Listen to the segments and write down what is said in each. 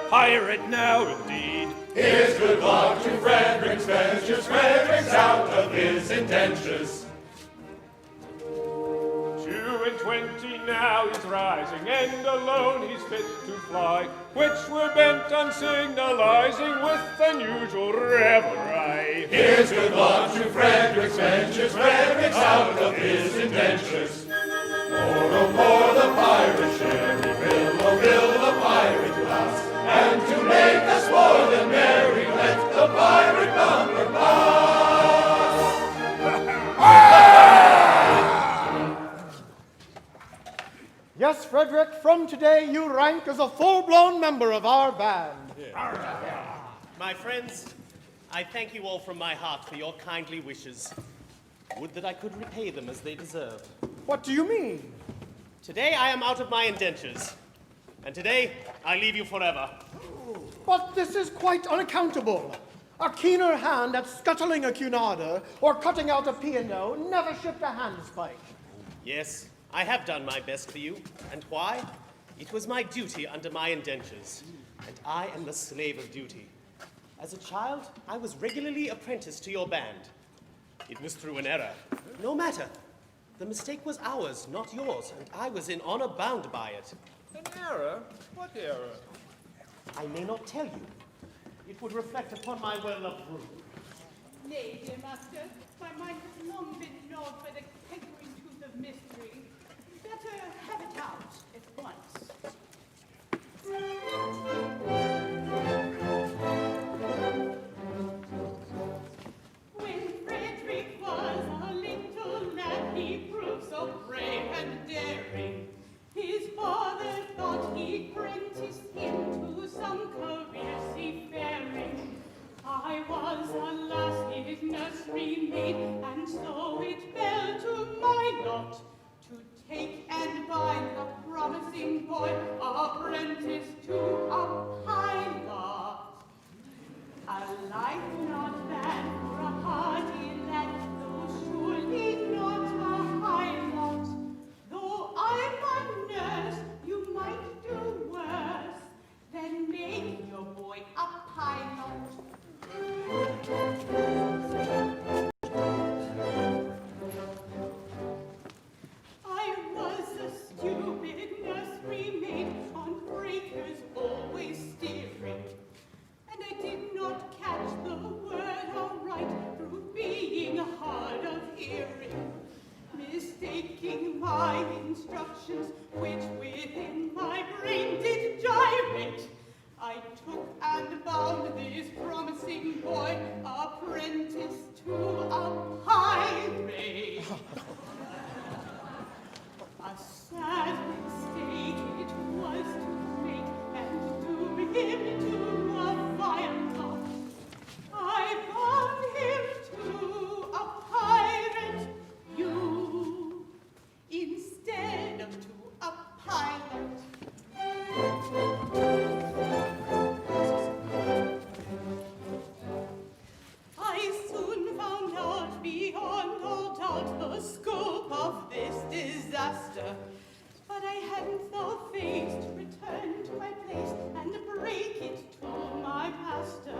Pirate now indeed. Here's good luck to Frederick's ventures. Frederick's out of his indentures. 22 now he's rising, and alone he's fit to fly, which we're bent on signalizing with unusual revelry. Here's good luck to Frederick's ventures. Frederick's out of his indentures. Pour the pirate sherry, fill the pirate glass, and to make us more than merry, let the pirate bumper pass. Frederick, from today you rank as a full-blown member of our band. My friends, I thank you all from my heart for your kindly wishes. Would that I could repay them as they deserve. What do you mean? Today I am out of my indentures, and today I leave you forever. But this is quite unaccountable. A keener hand at scuttling a cunarder or cutting out a P&O never shipped a handspike. Yes, I have done my best for you. And why? It was my duty under my indentures, and I am the slave of duty. As a child, I was regularly apprenticed to your band. It was through an error. No matter. The mistake was ours, not yours, and I was in honor bound by it. An error? What error? I may not tell you. It would reflect upon my well-loved room. Nay, dear master, my mind has long been gnawed by the hankering tooth of mystery. Better have it out at once. When Frederick was a little lad, he proved so brave and daring. His father thought he'd apprentice him to some career seafaring. I was, alas, his nursery maid, and so it fell to my lot to take and bind a promising boy, apprentice to a pilot. A life not bad for a hardy lad, though surely not a high lot. Though I'm a nurse, you might do worse than make your boy a pilot. I was a stupid nursery maid, on breakers always steering, and I did not catch the word aright through being hard of hearing, mistaking my instructions, which within my brain did gyrate. I took and bound this promising boy, apprentice to a pirate. A sad mistake it was to make, and doom him to a vile lot. I bound him to a pirate, you, instead of to a pilot. I soon found out beyond all doubt the scope of this disaster, but I hadn't the face to return to my place and break it to my master.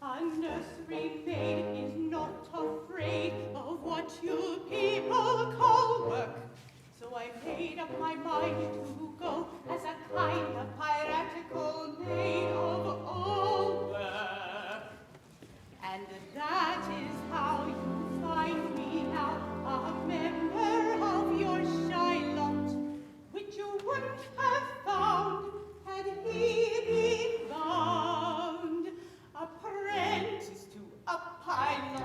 A nursery maid is not afraid of what you people call work, so I made up my mind to go as a kind of piratical maid of all work. And that is how you find me now, a member of your shy lot, which you wouldn't have found had he been bound, apprentice to a pilot.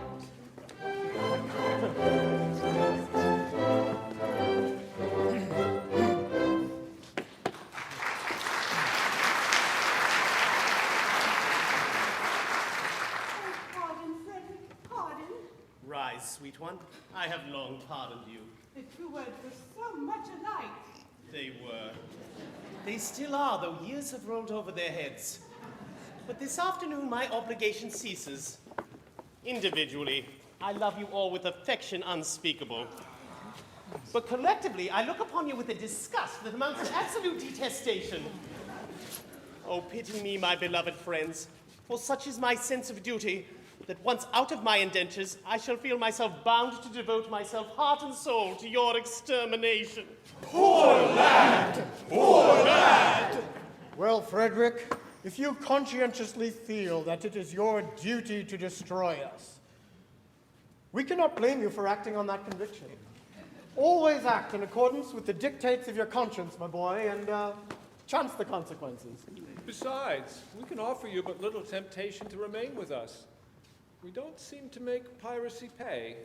Rise, sweet one. I have long pardoned you. The two words were so much alike. They were. They still are, though years have rolled over their heads. But this afternoon, my obligation ceases. Individually, I love you all with affection unspeakable. But collectively, I look upon you with a disgust that amounts to absolute detestation. Oh, pity me, my beloved friends, for such is my sense of duty, that once out of my indentures, I shall feel myself bound to devote myself heart and soul to your extermination. Poor lad! Poor lad! Well, Frederick, if you conscientiously feel that it is your duty to destroy us, we cannot blame you for acting on that conviction. Always act in accordance with the dictates of your conscience, my boy, and chance the consequences. Besides, we can offer you but little temptation to remain with us. We don't seem to make piracy pay.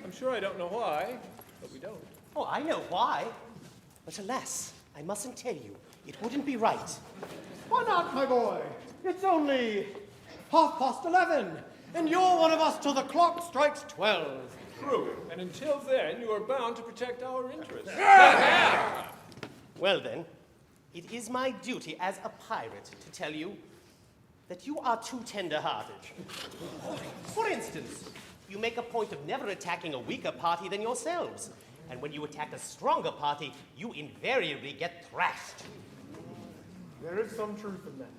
I'm sure I don't know why, but we don't. Oh, I know why. But alas, I mustn't tell you. It wouldn't be right. Why not, my boy? It's only 11:30, and you're one of us till the clock strikes 12. True, and until then, you are bound to protect our interests. Well then, it is my duty as a pirate to tell you that you are too tender-hearted. For instance, you make a point of never attacking a weaker party than yourselves. And when you attack a stronger party, you invariably get thrashed. There is some truth in that.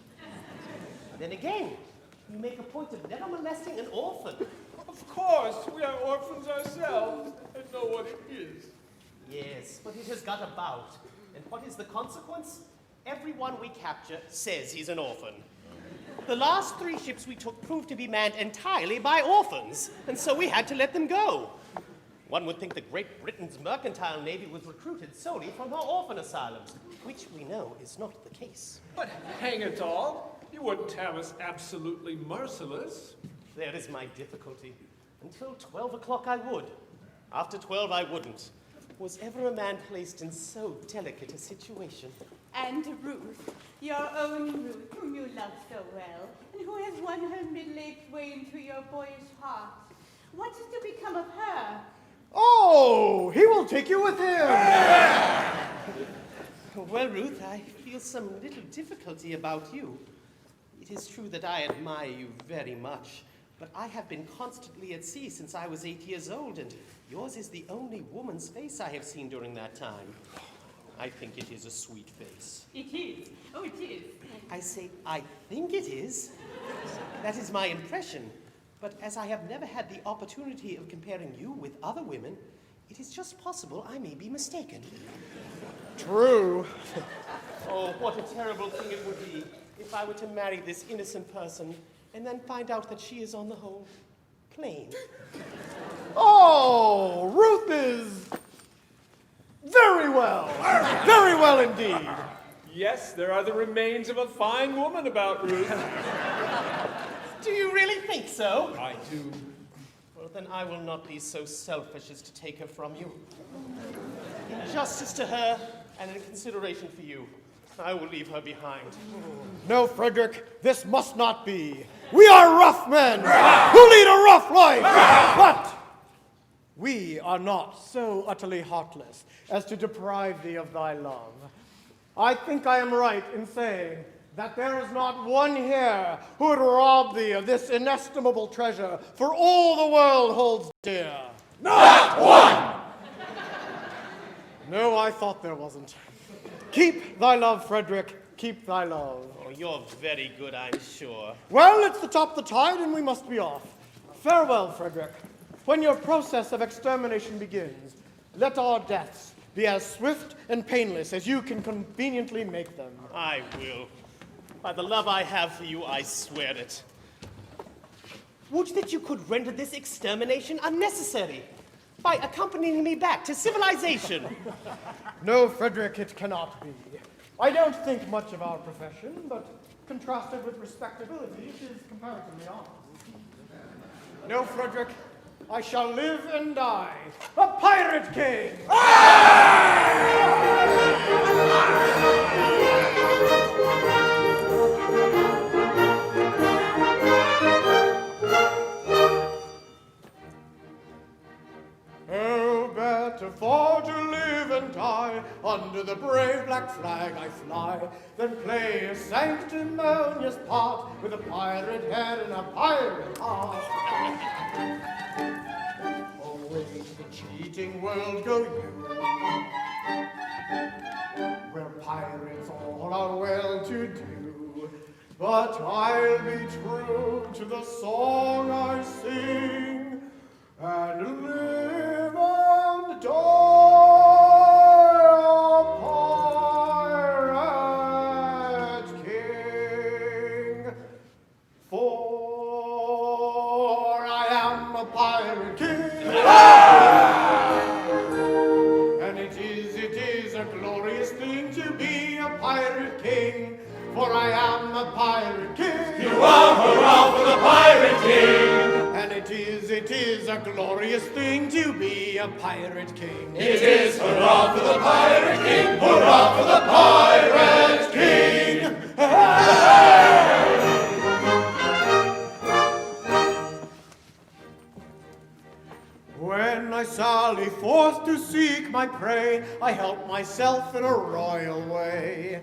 Then again, you make a point of never molesting an orphan. Of course, we are orphans ourselves and know what it is. Yes, but it has got about. And what is the consequence? Everyone we capture says he's an orphan. The last 3 ships we took proved to be manned entirely by orphans, and so we had to let them go. One would think that Great Britain's mercantile navy was recruited solely from her orphan asylums, which we know is not the case. But hang it all, you wouldn't have us absolutely merciless. There is my difficulty. Until 12 o'clock I would. After 12 I wouldn't. Was ever a man placed in so delicate a situation? And Ruth, your own Ruth, whom you love so well, and who has won her middle-aged way into your boyish heart. What is to become of her? Oh, he will take you with him. Well, Ruth, I feel some little difficulty about you. It is true that I admire you very much, but I have been constantly at sea since I was 8 years old, and yours is the only woman's face I have seen during that time. I think it is a sweet face. It is. Oh, it is. I say, I think it is. That is my impression. But as I have never had the opportunity of comparing you with other women, it is just possible I may be mistaken. True. Oh, what a terrible thing it would be if I were to marry this innocent person and then find out that she is on the whole plain. Oh, Ruth is very well indeed. Yes, there are the remains of a fine woman about Ruth. Do you really think so? I do. Well, then I will not be so selfish as to take her from you. In justice to her and in consideration for you, I will leave her behind. No, Frederick, this must not be. We are rough men who lead a rough life, but we are not so utterly heartless as to deprive thee of thy love. I think I am right in saying that there is not one here who would rob thee of this inestimable treasure, for all the world holds dear. Not one! No, I thought there wasn't. Keep thy love, Frederick, keep thy love. Oh, you're very good, I'm sure. Well, it's the top of the tide, and we must be off. Farewell, Frederick. When your process of extermination begins, let our deaths be as swift and painless as you can conveniently make them. I will. By the love I have for you, I swear it. Would that you could render this extermination unnecessary by accompanying me back to civilization. No, Frederick, it cannot be. I don't think much of our profession, but contrasted with respectability, it is comparatively honest. No, Frederick, I shall live and die a pirate king! Oh, better for to live and die under the brave black flag I fly than play a sanctimonious part with a pirate head and a pirate heart. Away to the cheating world go you, where pirates all are well to do. But I'll be true to the song I sing and live and die a pirate king. For I am a pirate king. And it is a glorious thing to be a pirate king. For I am a pirate king. You are hurrah for the Pirate King! And it it is a glorious thing to be a pirate king. It is hurrah for the Pirate King, hurrah for the Pirate King! When I sally forth to seek my prey, I help myself in a royal way.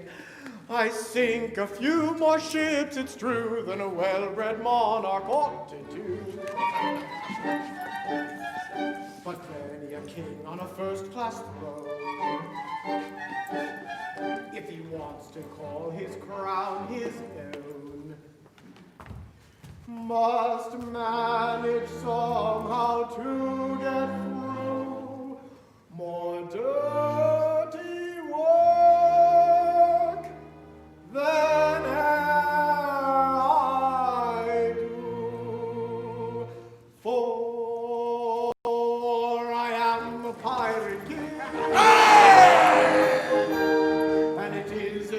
I sink a few more ships, it's true, than a well-bred monarch ought to do. But many a king on a first-class throne, if he wants to call his crown his own, must manage somehow to get through more dirty work than e'er I do. For I am a pirate king, and it is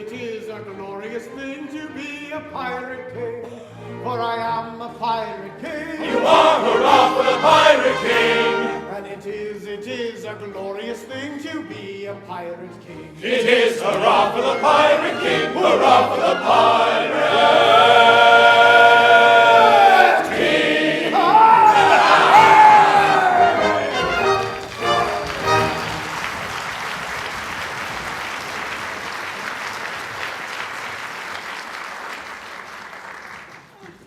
a glorious thing to be a pirate king. For I am a pirate king. You are hurrah for the Pirate King! And it is a glorious thing to be a pirate king. It is hurrah for the Pirate King, hurrah for the Pirate King!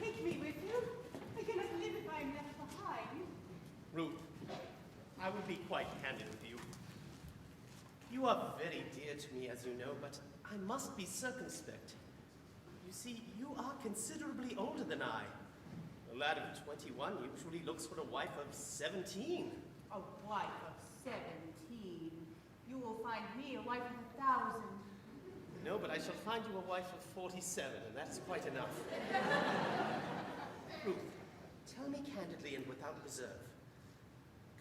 Take me with you. I cannot live if I am left behind. Ruth, I will be quite candid with you. You are very dear to me, as you know, but I must be circumspect. You see, you are considerably older than I. A lad of 21 usually looks for a wife of 17. A wife of 17. You will find me a wife of 1,000. No, but I shall find you a wife of 47, and that is quite enough. Ruth, tell me candidly and without reserve,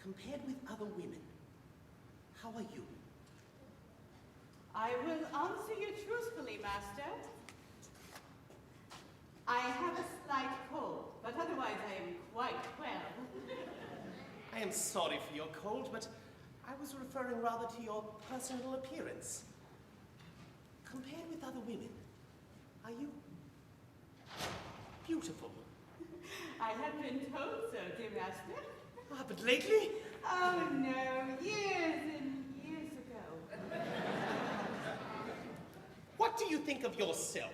compared with other women, how are you? I will answer you truthfully, master. I have a slight cold, but otherwise I am quite well. I am sorry for your cold, but I was referring rather to your personal appearance. Compared with other women, are you beautiful? I have been told so, dear master. Ah, but lately? Oh no, years and years ago. What do you think of yourself?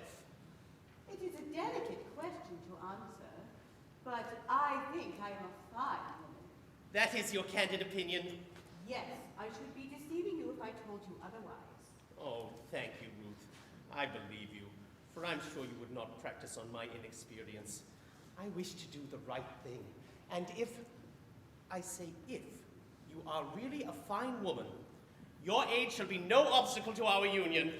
It is a delicate question to answer, but I think I am a fine woman. That is your candid opinion? Yes, I should be deceiving you if I told you otherwise. Oh, thank you, Ruth. I believe you, for I'm sure you would not practice on my inexperience. I wish to do the right thing, and if, I say if, you are really a fine woman, your age shall be no obstacle to our union.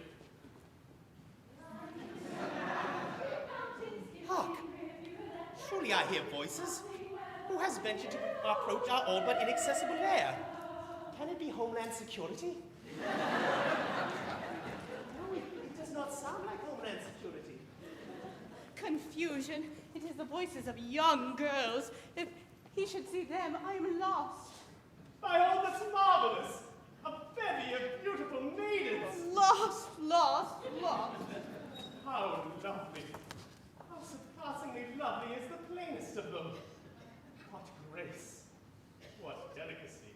Hark! Surely I hear voices. Who has ventured to approach our all but inaccessible lair? Can it be Homeland Security? No, it does not sound like Homeland Security. Confusion. It is the voices of young girls. If he should see them, I am lost. By all that's marvelous! A bevy of beautiful maidens! Lost, lost, lost. How lovely! How surpassingly lovely is the plainest of them! What grace! What delicacy!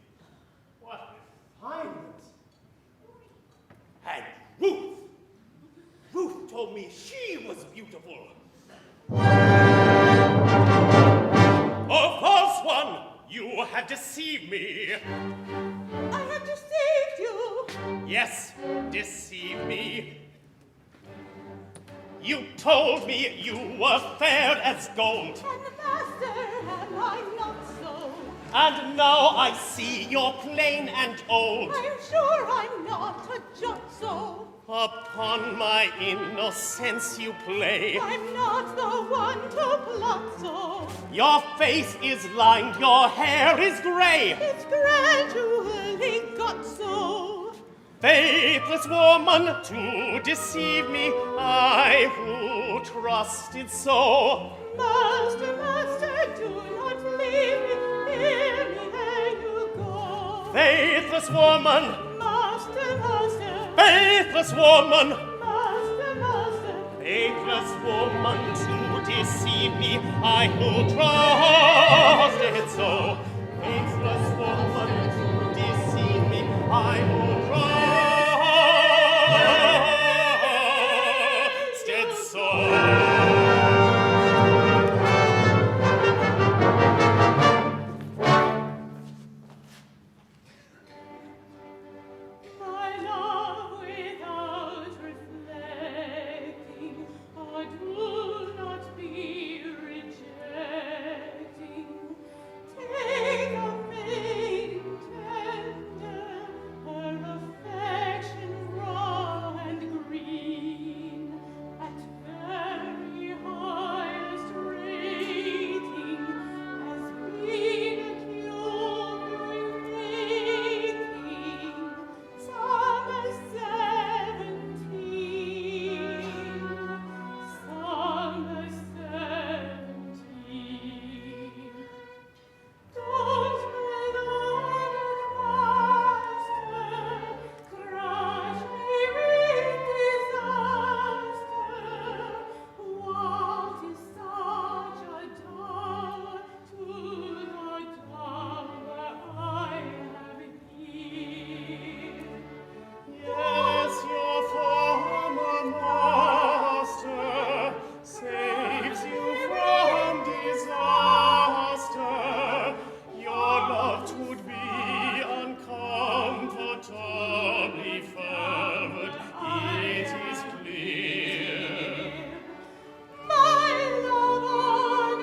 What refinement! And Ruth! Ruth told me she was beautiful! Oh, false one! You have deceived me! I have deceived you. Yes, deceived me. You told me you were fair as gold. And master, am I not so? And now I see you're plain and old. I am sure I'm not a jot so. Upon my innocence you play. I'm not the one to plot so. Your face is lined, your hair is gray. It's gradually got so. Faithless woman, to deceive me, I who trusted so. Master, master, do not leave me. faithless woman, Master, master, faithless woman, master, master. faithless woman, to deceive me, I who trusted so. Faithless woman, to deceive me, I who trusted so. My love without reflecting, I do not be rejecting. Take a maiden tender, her affection raw and green, at very highest rating, as being a cure making. Summer 17, summer 17. Don't make master, crush me with disaster. What is such a dower to the dower I have here? Yes, your former master saves you from disaster. Your love would be uncomfortably fervent, it is clear. My love on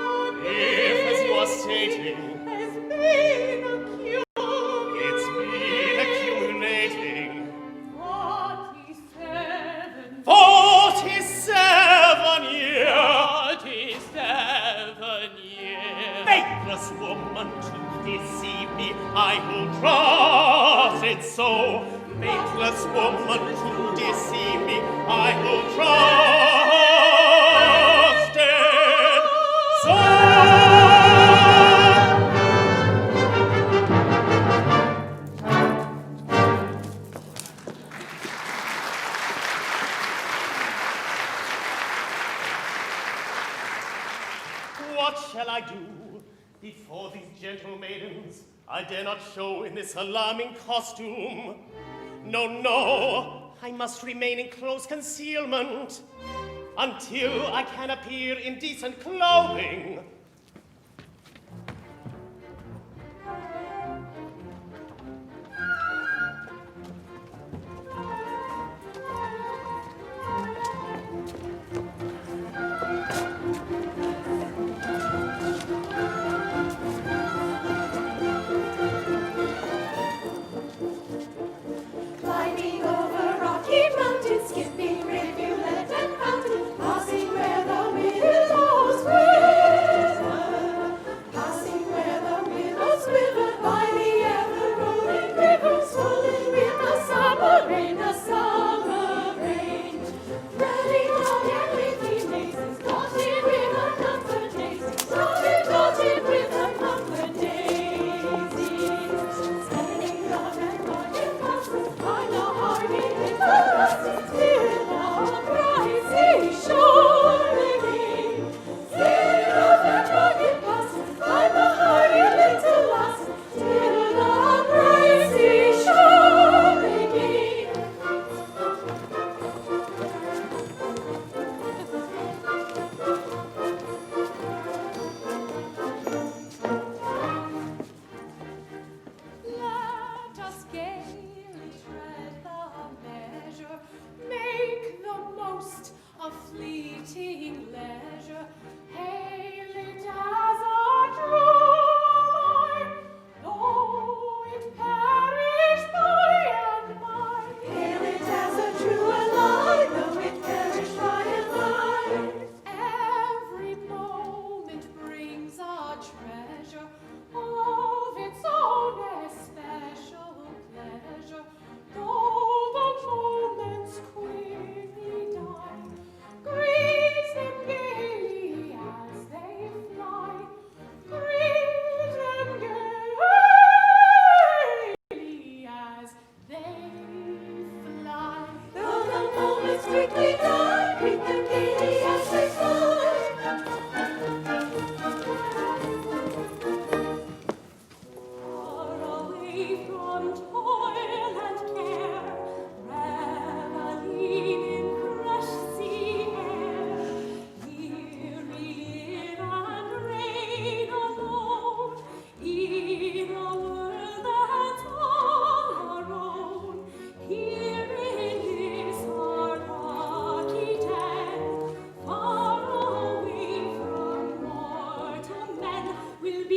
If, as you are stating, has been accumulating. it's been accumulating 47 years. 47 years. Faithless woman, to deceive me, I who trusted so. Faithless woman, to deceive me, I who trusted so. What shall I do before these gentle maidens? I dare not show in this alarming costume. No, no, I must remain in close concealment until I can appear in decent clothing. Climbing over rocky mountains, skipping rivulet and fountain, passing where the willows sway.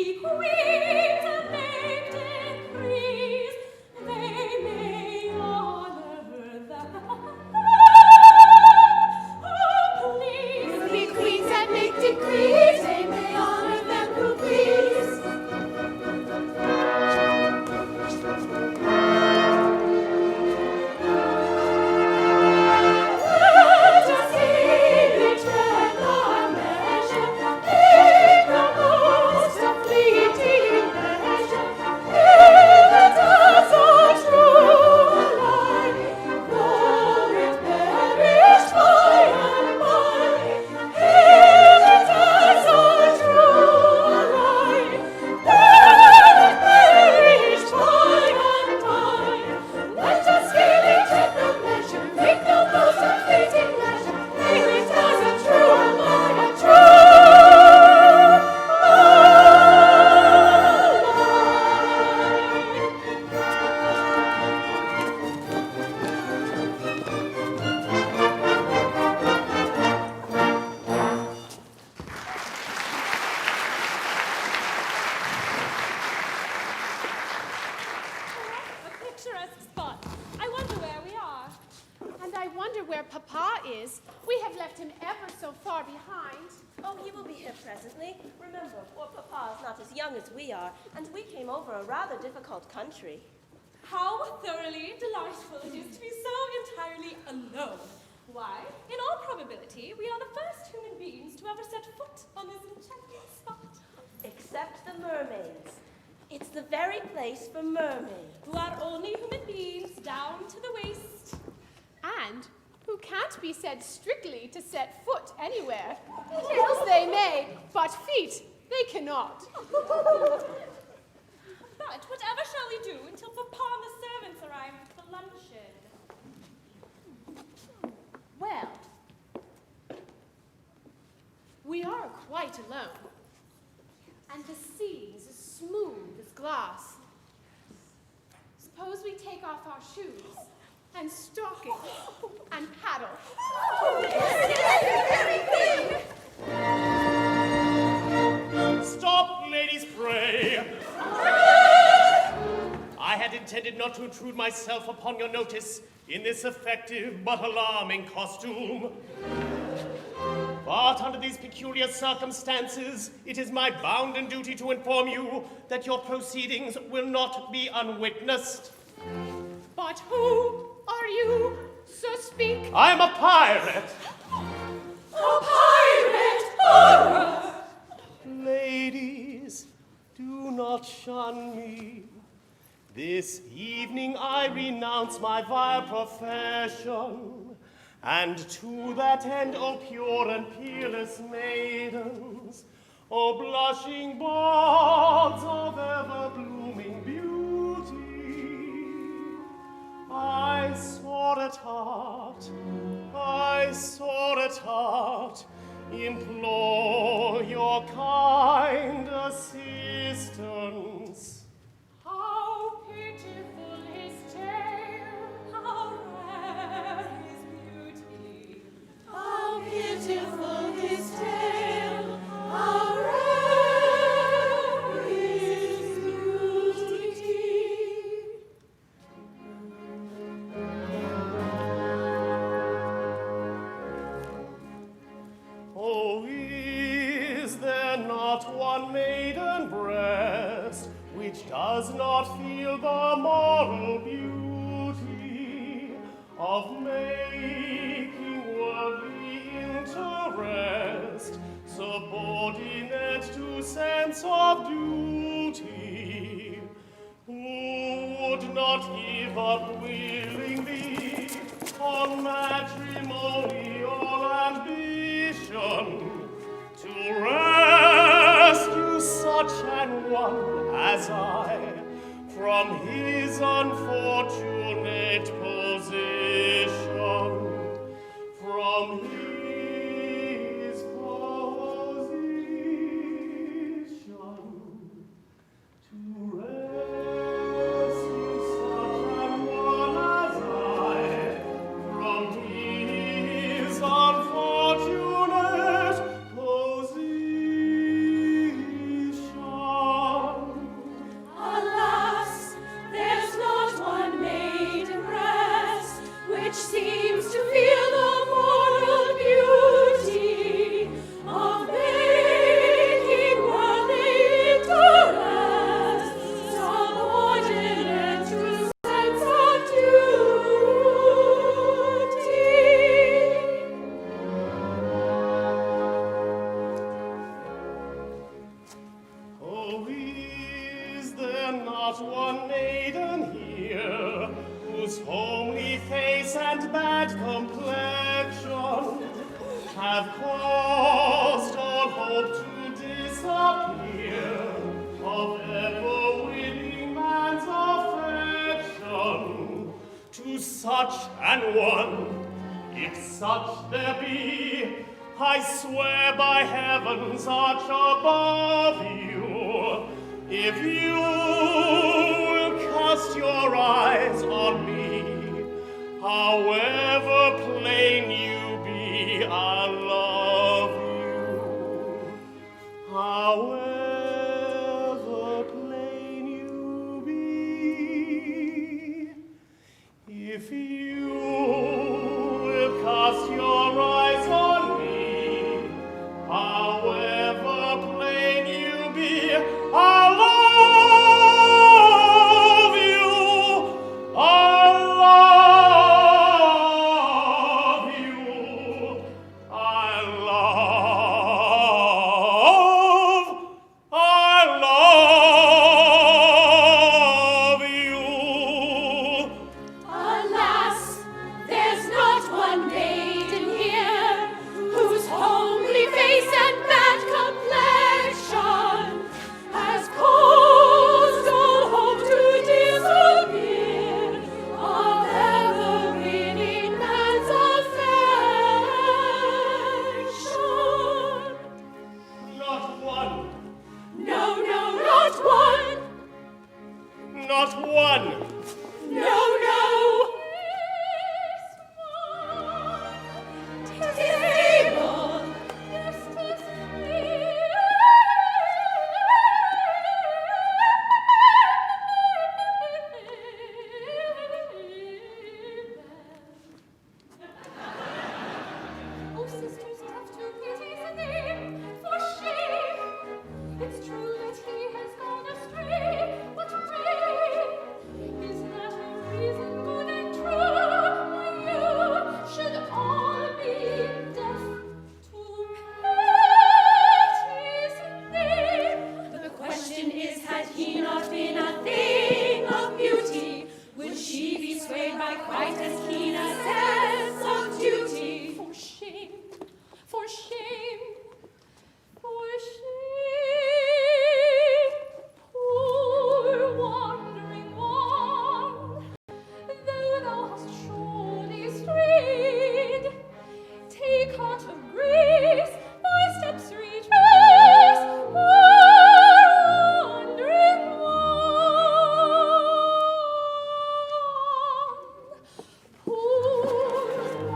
be queens and make decrees. They may honor them. Oh, please. Be queens and make decrees. They may honor them who please. Let us each with our measure, make the most of fleeting pleasure. He that does our true life, though it perish by and by. He that does our true life, though it perish by and by. Let us gaily take the measure, make the most of fleeting pleasure. He that does a true life, a true life. A picturesque spot. I wonder where we are. And I wonder where Papa is. We have left him ever so far behind. Oh, he will be here presently. Remember, poor Papa is not as young as we are, and we came over a rather difficult country. How thoroughly delightful it is to be so entirely alone. Why, in all probability, we are the first human beings to ever set foot on this enchanting spot. Except the mermaids. It's the very place for mermaids. Who are only human beings down to the waist. And who can't be said strictly to set foot anywhere. Tails they may, but feet they cannot. But whatever shall we do until Papa and the servants arrive for luncheon? Well, we are quite alone. And the sea is as smooth as glass. Suppose we take off our shoes and stockings and paddle. Stop, ladies, pray. I had intended not to intrude myself upon your notice in this effective but alarming costume. But under these peculiar circumstances, it is my bounden duty to inform you that your proceedings will not be unwitnessed. But who are you, so speak? I'm a pirate. A pirate horror! Ladies, do not shun me. This evening I renounce my vile profession, and to that end, O pure and peerless maidens, O blushing buds of ever-blooming beauty, I soar at heart, implore your kind assistance. How pitiful his tale, How rare his beauty. How beautiful his tale, how rare his beauty. Oh, is there not one maiden breast which does not feel the moral beauty of making worldly interest subordinate to sense of duty? Who would not give up willingly on matrimonial ambition to rescue such an one as I from his unfortunate position, from his position, to rescue such an one as I from his unfortunate position. Oh, is there not one maiden here whose homely face and bad complexion have caused all hope to disappear of ever winning man's affection? To such an one, if such there be, I swear by heaven's arch above you, if you will cast your eyes on me, however plain you be, I love you. However plain you be, if you will cast your eyes on me, however plain you be, I love you. I love you. I love you. Alas, there's not one maiden here whose homely face and bad complexion has caused all hope to disappear of ever winning man's affection. Not one, No, no, not one. not one. No, no. Tis able. Yes, tis Oh, sisters, tough to pity the name, for shame! It's true that he has gone astray, but pray, is that a reason good and true? Why, you should all be deaf to pity's name. The question is, had he not been a thing of beauty, would she be swayed by quite as keen a sense of duty? For shame, for shame, for shame, poor wandering one, though thou hast surely strayed, take heart of grace, thy steps retrace, poor wandering one. Poor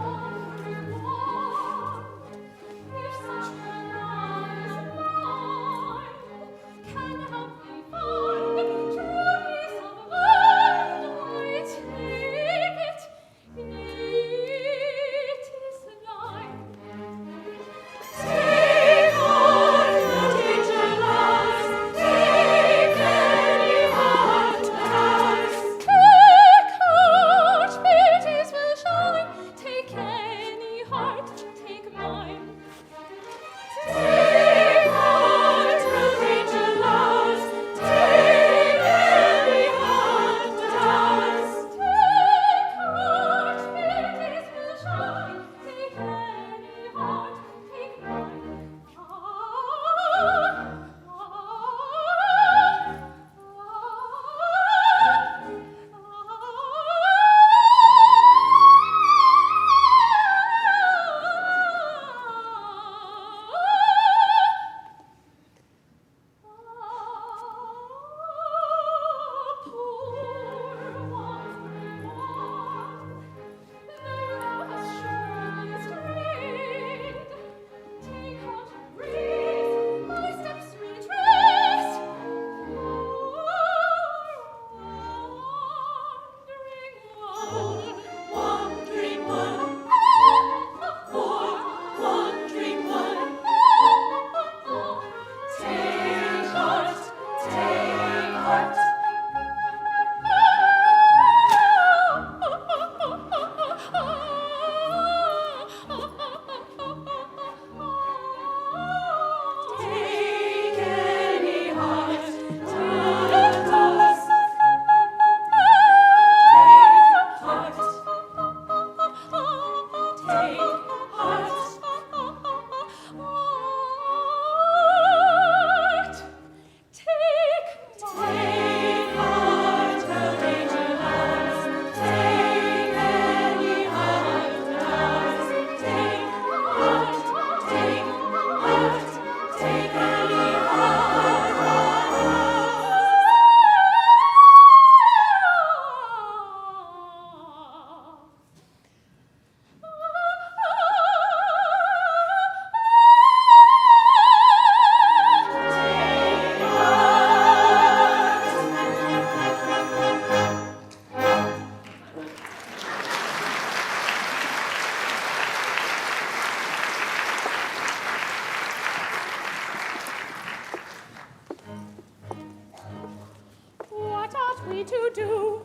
we to do?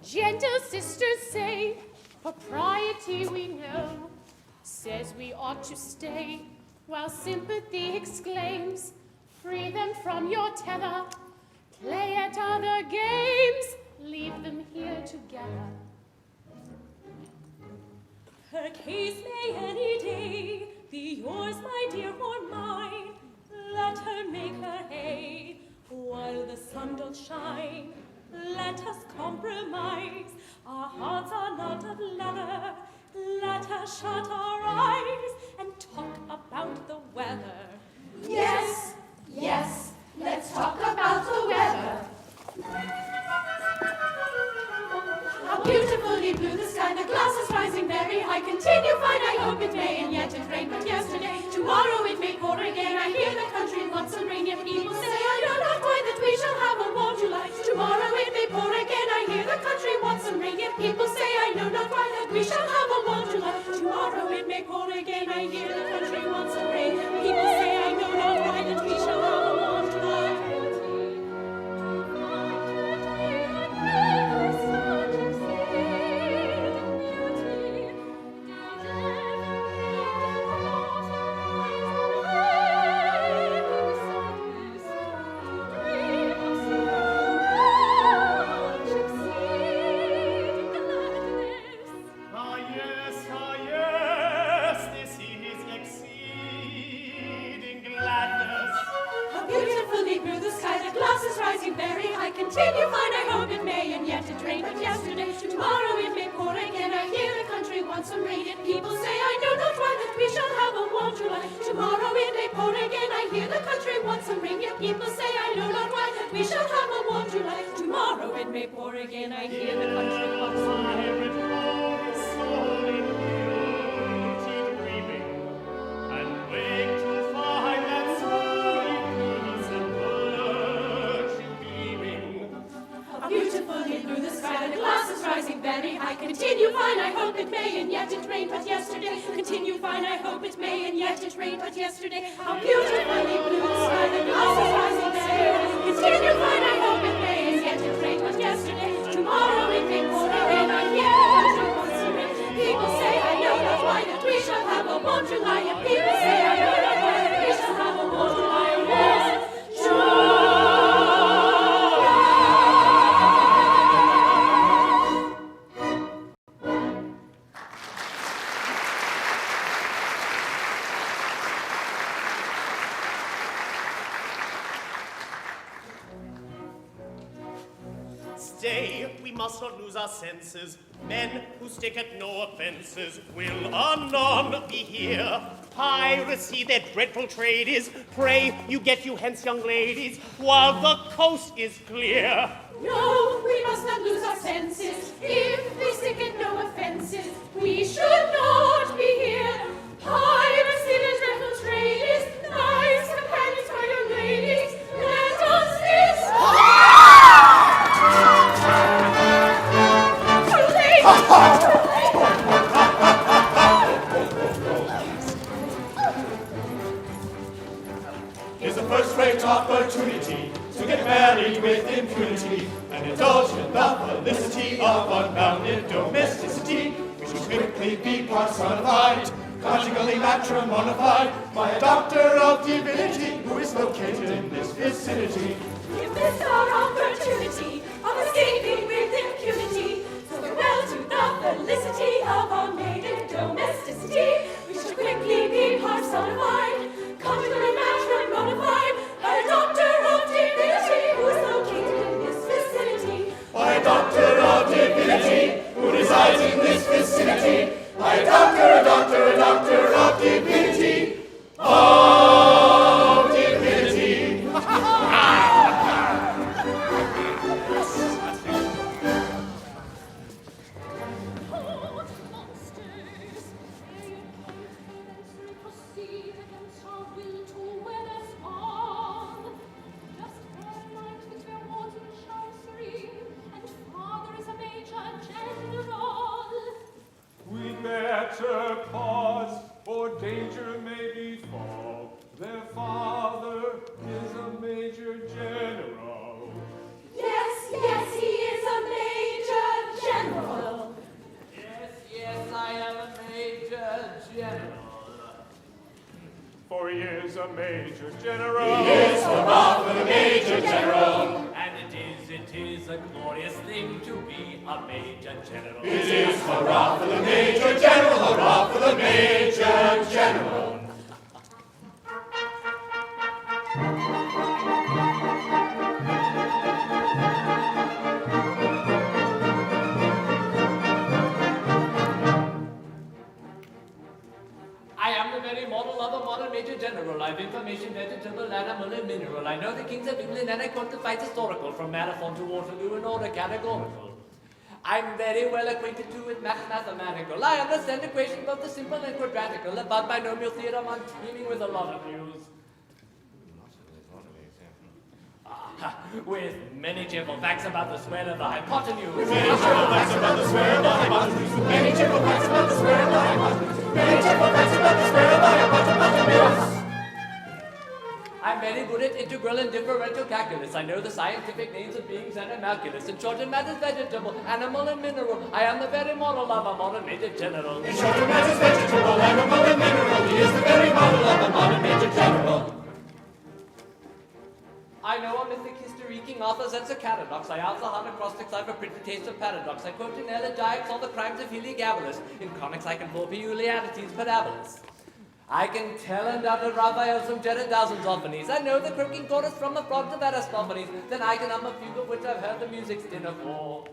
Gentle sisters say, propriety we know, says we ought to stay, while sympathy exclaims, free them from your tether, play at other games, leave them here together. Her case may any day be yours, my dear, or mine. Let her make her hay while the sun doth shine. Let us compromise. Our hearts are not of leather. Let us shut our eyes and talk about the weather. Yes, yes, let's talk about the weather. How beautifully blue the sky, the glass is rising very high. Continue fine, I hope it may, and yet it rained but yesterday. Tomorrow it may pour again, I hear the country wants some rain, yet people say, I know not why that we shall have a warm July. Tomorrow it may pour again, I hear the country wants some rain, yet people say, I know not why that we shall have a warm July. Tomorrow it may pour again, I hear the country wants some rain, yet people say, I know not why that we shall have a warm July. Continue fine, I hope it may, and yet it rained but yesterday. Tomorrow it may pour again, I hear the country wants some rain, and people say, I know not why that we shall have a warm July. Tomorrow it may pour again, I hear the country wants some rain, yet people say, I know not why that we shall have a warm July. Tomorrow it may pour again, I hear the country wants some rain. Very high. Continue fine, I hope it may, and yet it rained but yesterday. Continue fine, I hope it may, and yet it rained but yesterday. How beautifully blue the sky, the glass is rising very high. Continue fine, I hope it may, and yet it rained but yesterday. Tomorrow it may pour again, I hear the country wants some rain. People say, I know not why that we shall have a warm July, and people say, I know not why that we shall have a warm July. Yes, July. We must not lose our senses. Men who stick at no offences will anon be here. Piracy, their dreadful trade is. Pray you get you hence, young ladies, while the coast is clear. No, we must not lose our senses. If we stick at no offences, we should not be here. Piracy, their dreadful trade is. Nice companions for young ladies. Let us Here's a first-rate opportunity to get married with impunity and indulge in the felicity of unbounded domesticity. We should quickly be personified, conjugally matrimonified by a doctor of divinity who is located in this vicinity. If this our opportunity of escaping with impunity, so farewell to the felicity of our maiden domesticity. We should quickly be personified, conjugally matrimonified by a doctor of divinity who is located in this vicinity. By a doctor of divinity who resides in this vicinity. By a doctor of divinity. Of divinity. a Major General. It is hurrah for the Major General, hurrah for the Major General. I am the very model of a modern Major General. I've information, vegetable, animal, and mineral. I know the kings of England and I quote the fights historical, from Marathon to Waterloo in order categorical. I'm very well acquainted too with mathematical. I understand equations both the simple and quadratical. About binomial theorem, I'm teeming with a lot of news. With many cheerful facts about the square of the hypotenuse. Many cheerful facts about the square of the hypotenuse. Many cheerful facts about the square of the hypotenuse. Many cheerful facts about the square of the hypotenuse. I'm very good at integral and differential calculus. I know the scientific names of beings and animalculous. In short, in matters vegetable, animal, and mineral, I am the very model of a modern Major General. In short, in matters vegetable, animal, and mineral, he is the very model of a modern Major General. I know a mythic history, King Arthur's and Sir Caradox. I answer hard acrostics, I've a pretty taste of paradox. I quote in elegiacs all the crimes of Heliogabalus. In comics I can pull peculiarities, parabolas. I can tell and utter Raphael from Jeridazan's Orphanies. I know the croaking chorus from the frogs of Aristophanes. Then I can hum a fugue of which I've heard the music's dinner for.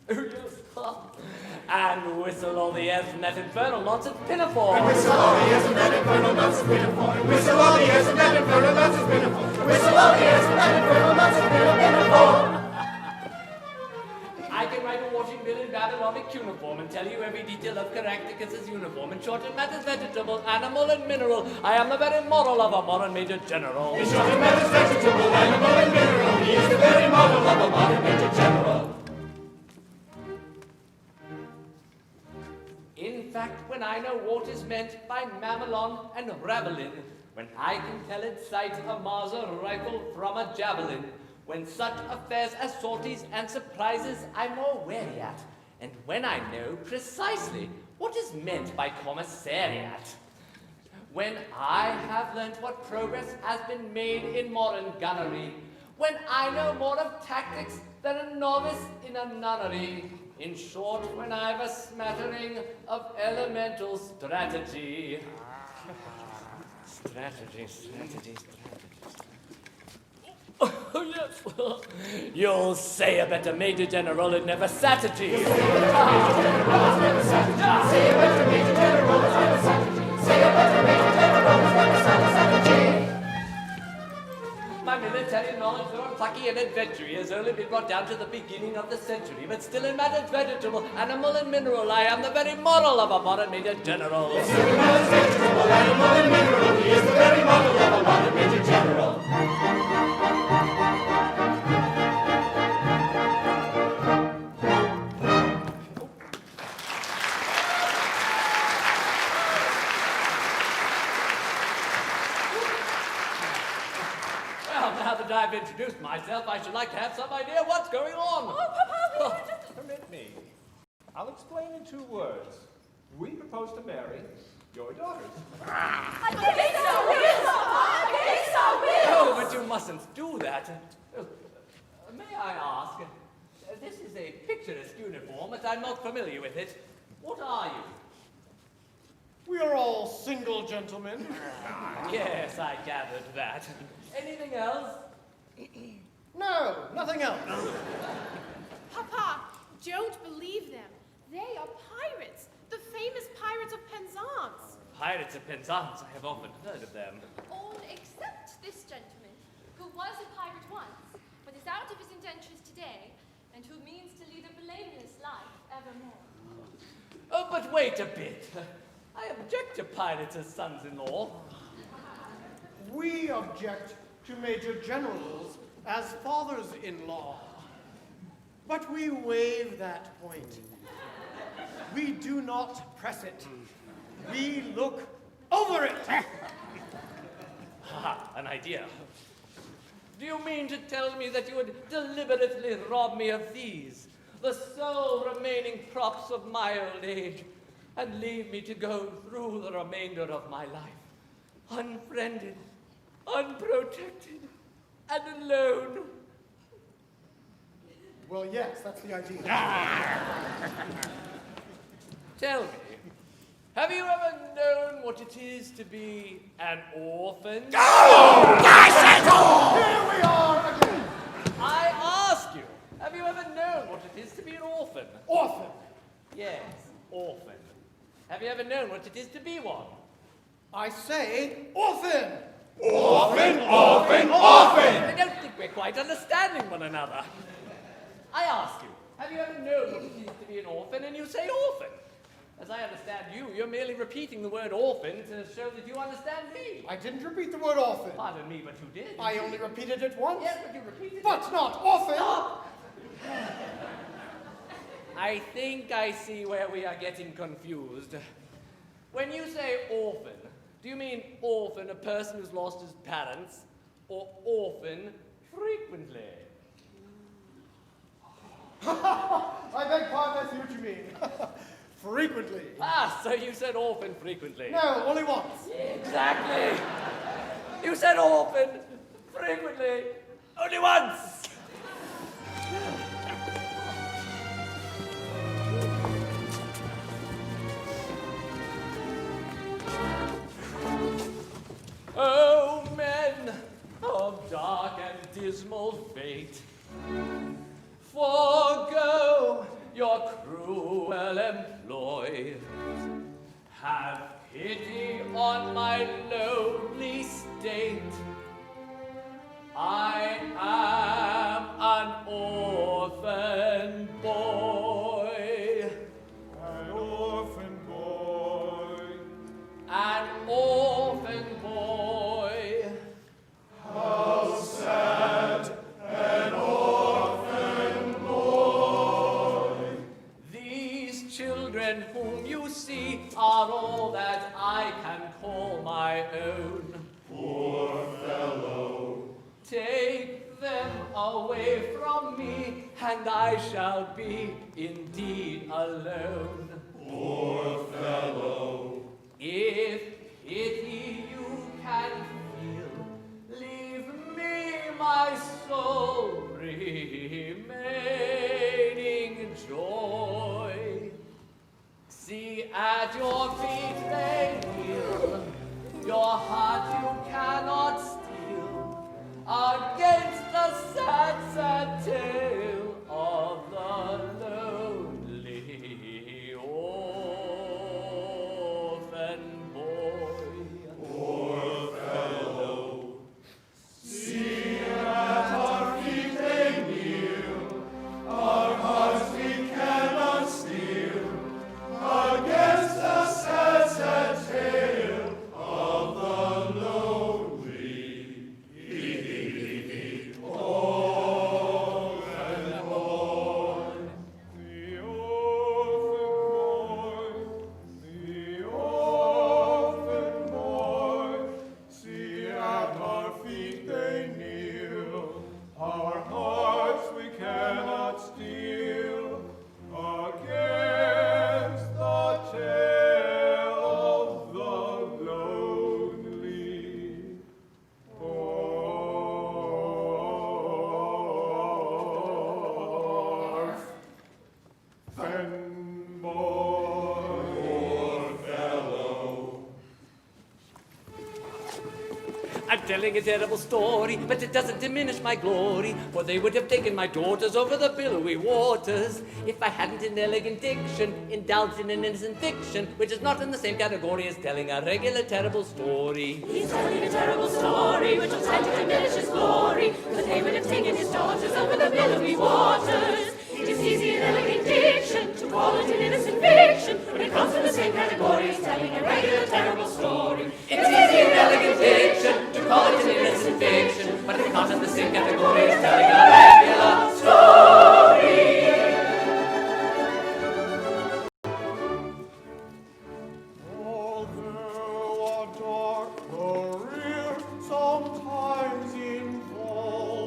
Oh, yes. And whistle all the airs from that infernal nonsense pinafore. And whistle all the airs from that infernal nonsense pinafore. And whistle all the airs from that infernal nonsense pinafore. And whistle all the airs from that infernal nonsense pinafore. I can write a washing bill in Babylonic cuneiform and tell you every detail of Caractacus's uniform. In short, in matters vegetable, animal, and mineral, I am the very model of a modern Major General. In short, in matters vegetable, animal, and mineral, he is the very model of a modern Major General. In fact, when I know what is meant by mamelon and ravelin, when I can tell it sight a Mauser rifle from a javelin, when such affairs as sorties and surprises I'm more wary at, and when I know precisely what is meant by commissariat, when I have learnt what progress has been made in modern gunnery, when I know more of tactics than a novice in a nunnery, in short, when I've a smattering of elemental strategy. Strategy. Oh, yes. You'll say a better Major General had never sat at you. Say a better Major General has never sat at you. Say a better Major General has never sat at you. My military knowledge, though unplucky and adventurous, has only been brought down to the beginning of the century, but still in matters vegetable, animal, and mineral, I am the very model of a modern Major General. Still in matters vegetable, animal, and mineral, he is the very model of a modern Major General. I've introduced myself, I should like to have some idea what's going on. Oh, Papa, Permit me. I'll explain in 2 words. We propose to marry your daughters. I think so, Oh, but you mustn't do that. May I ask, this is a picturesque uniform, but I'm not familiar with it. What are you? We are all single gentlemen. Yes, I gathered that. Anything else? No, nothing else. Papa, don't believe them. They are pirates, the famous Pirates of Penzance. Pirates of Penzance, I have often heard of them. All except this gentleman, who was a pirate once, but is out of his indentures today, and who means to lead a blameless life evermore. Oh, but wait a bit. I object to pirates as sons-in-law. We object to Major Generals as fathers-in-law. But we waive that point. We do not press it. We look over it. Ha, an idea. Do you mean to tell me that you would deliberately rob me of these, the sole remaining props of my old age, and leave me to go through the remainder of my life, unfriended, unprotected, and alone? Well, yes, that's the idea. Tell me, have you ever known what it is to be an orphan? Here we are again. I ask you, have you ever known what it is to be an orphan? Orphan. Yes, orphan. Have you ever known what it is to be one? I say orphan. Orphan, orphan, orphan! I don't think we're quite understanding one another. I ask you, have you ever known what it is to be an orphan? And you say orphan. As I understand you, you're merely repeating the word orphan to show that you understand me. I didn't repeat the word orphan. Pardon me, but you did. I only repeated it once. Yes, but you repeated But it. not orphan. Stop! I think I see where we are getting confused. When you say orphan, do you mean orphan, a person who's lost his parents, or orphan frequently? I beg pardon, I see what you mean. Frequently. Ah, so you said orphan frequently. No, only once. Exactly. You said orphan frequently, only once. Oh, men of dark and dismal fate, forego your cruel employ. Have pity on my lonely state. I am an orphan boy. An orphan boy. An orphan boy. How sad, an orphan boy. These children whom you see are all that I can call my own. Poor fellow. Take them away from me, and I shall be indeed alone. Poor fellow. If pity you can feel, leave me my soul remaining joy. See at your feet they kneel, your heart you cannot steal, against the sad, sad tale of the lonely orphan boy. Poor fellow. See at our feet they kneel, our hearts we cannot steal, against the sad, sad tale of the lonely orphan boy. The orphan boy, see at our feet they kneel, our hearts we cannot steal, against the tale of the lonely orphan boy. Poor fellow. I'm telling a terrible story, but it doesn't diminish my glory, for they would have taken my daughters over the billowy waters if I hadn't in elegant diction indulged in an innocent fiction, which is not in the same category as telling a regular terrible story. He's telling a terrible story, which will tend to diminish his glory, but they would have taken his daughters over the billowy waters. It is easy in elegant diction to call it an innocent fiction, when it comes to the same category as telling a regular terrible story. It's easy in elegant diction to call it an innocent fiction, but it's not in the same category as telling a regular story. Although a dark career sometimes involves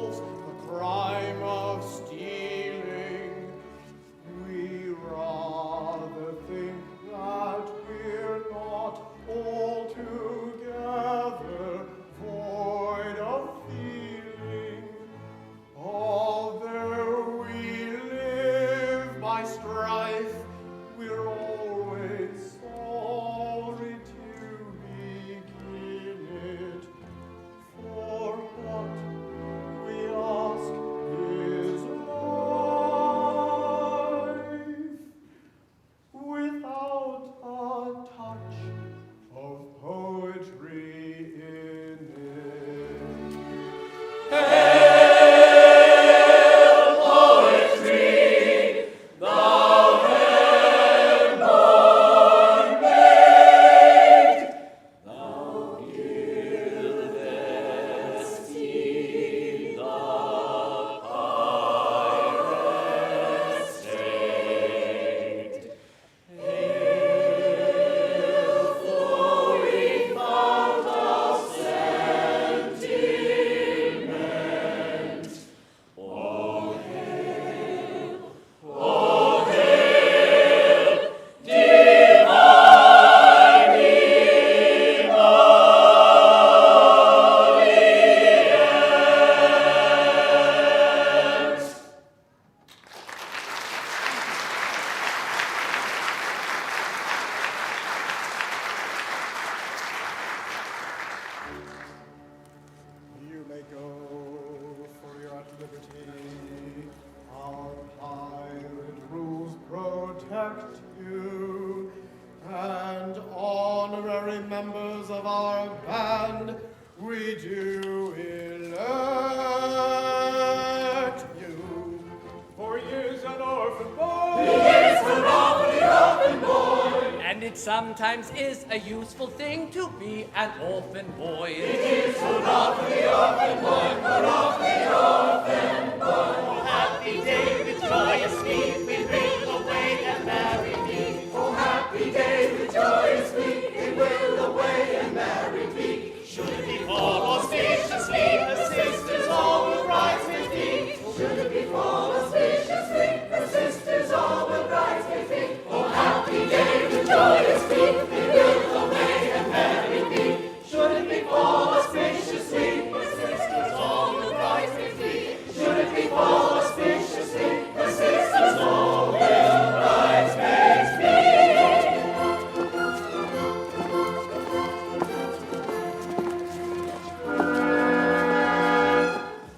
And it sometimes is a useful thing to be an orphan boy. It is so not for the orphan boy, but off the orphan boy. Oh, happy day with joyous feet, we will away and marry me. Oh, happy day with joyous feet, we will away and marry me. Should it be fall auspiciously, the sisters all will rise with me. Should it be fall auspiciously, the sisters all will rise with me. Oh, happy day with joyous feet, we will away and marry me. Should it be fall auspiciously, the sisters all will rise with me. Should it be fall auspiciously, the sisters all will rise with me.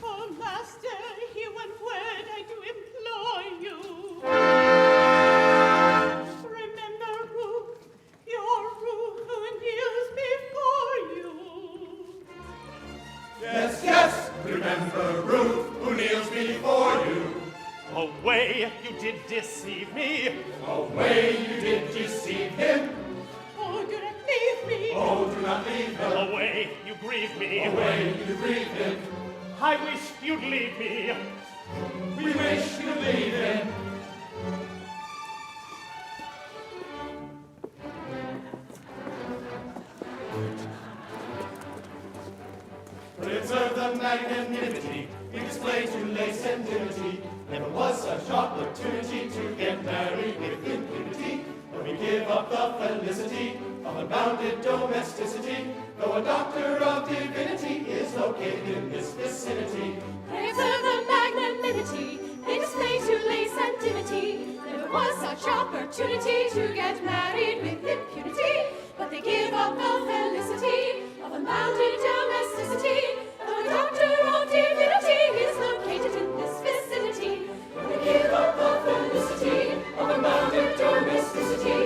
Oh, master, hear one word I do implore you. Remember Ruth, your Ruth who kneels before you. Yes, yes, remember Ruth who kneels before you. Away, you did deceive me. Away you did deceive him. Oh, do not leave me. Oh, do not leave her. Away, you grieve me. Away you grieve him. I wish you'd leave me. We wish you leave him. Preserve the magnanimity we display to lace and dimity. Never was such opportunity to get married with impunity. But we give up the felicity of unbounded domesticity, though a doctor of divinity is located in this vicinity. Preserve the magnanimity they display to lace and dimity. Never was such opportunity to get married with impunity. But they give up the felicity of unbounded domesticity, though a doctor of divinity is located in this vicinity. They give up the felicity of unbounded domesticity.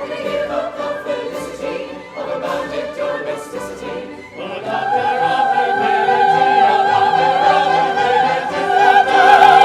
They give up the felicity of unbounded domesticity. A doctor of divinity, a doctor of divinity, a doctor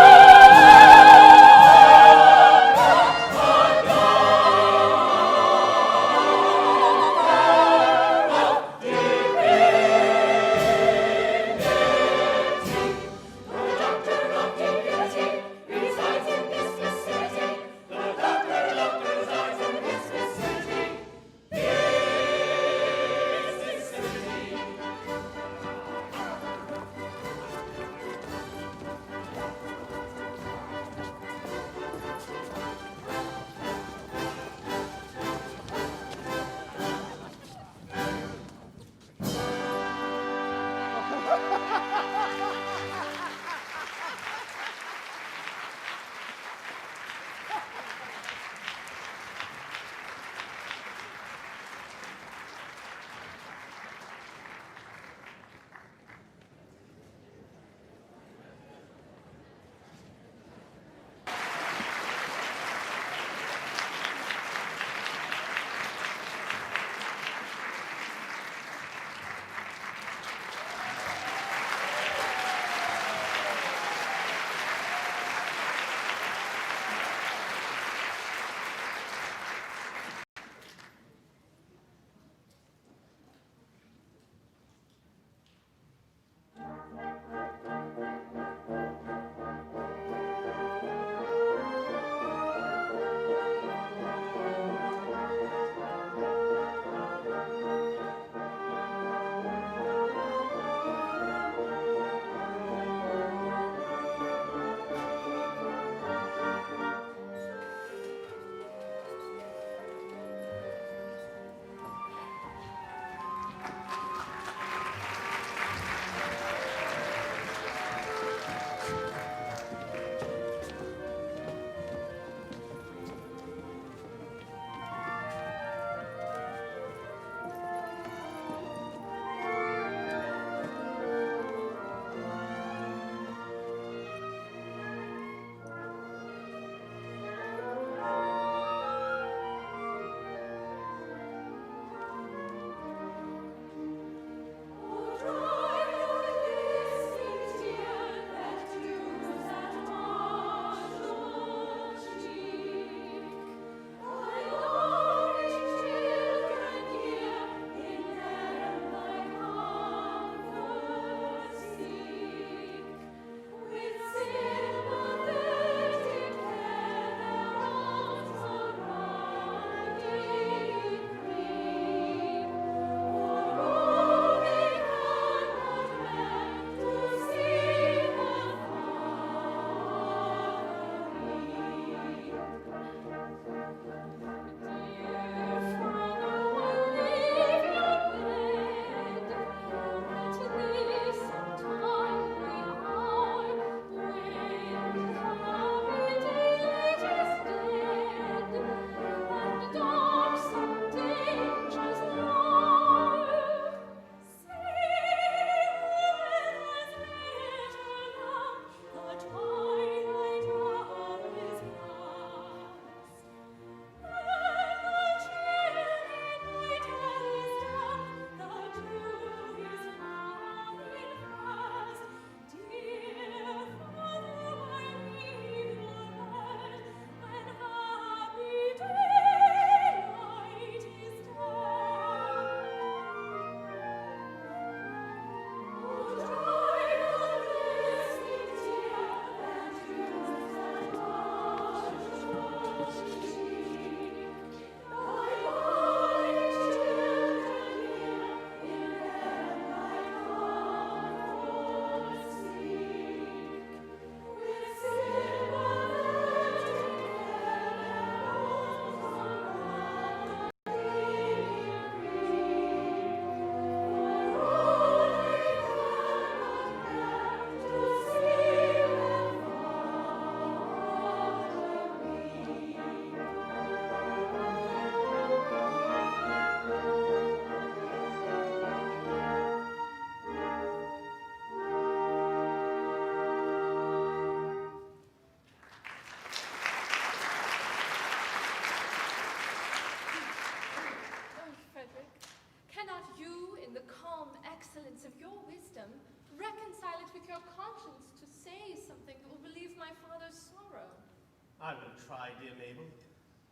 I will try, dear Mabel.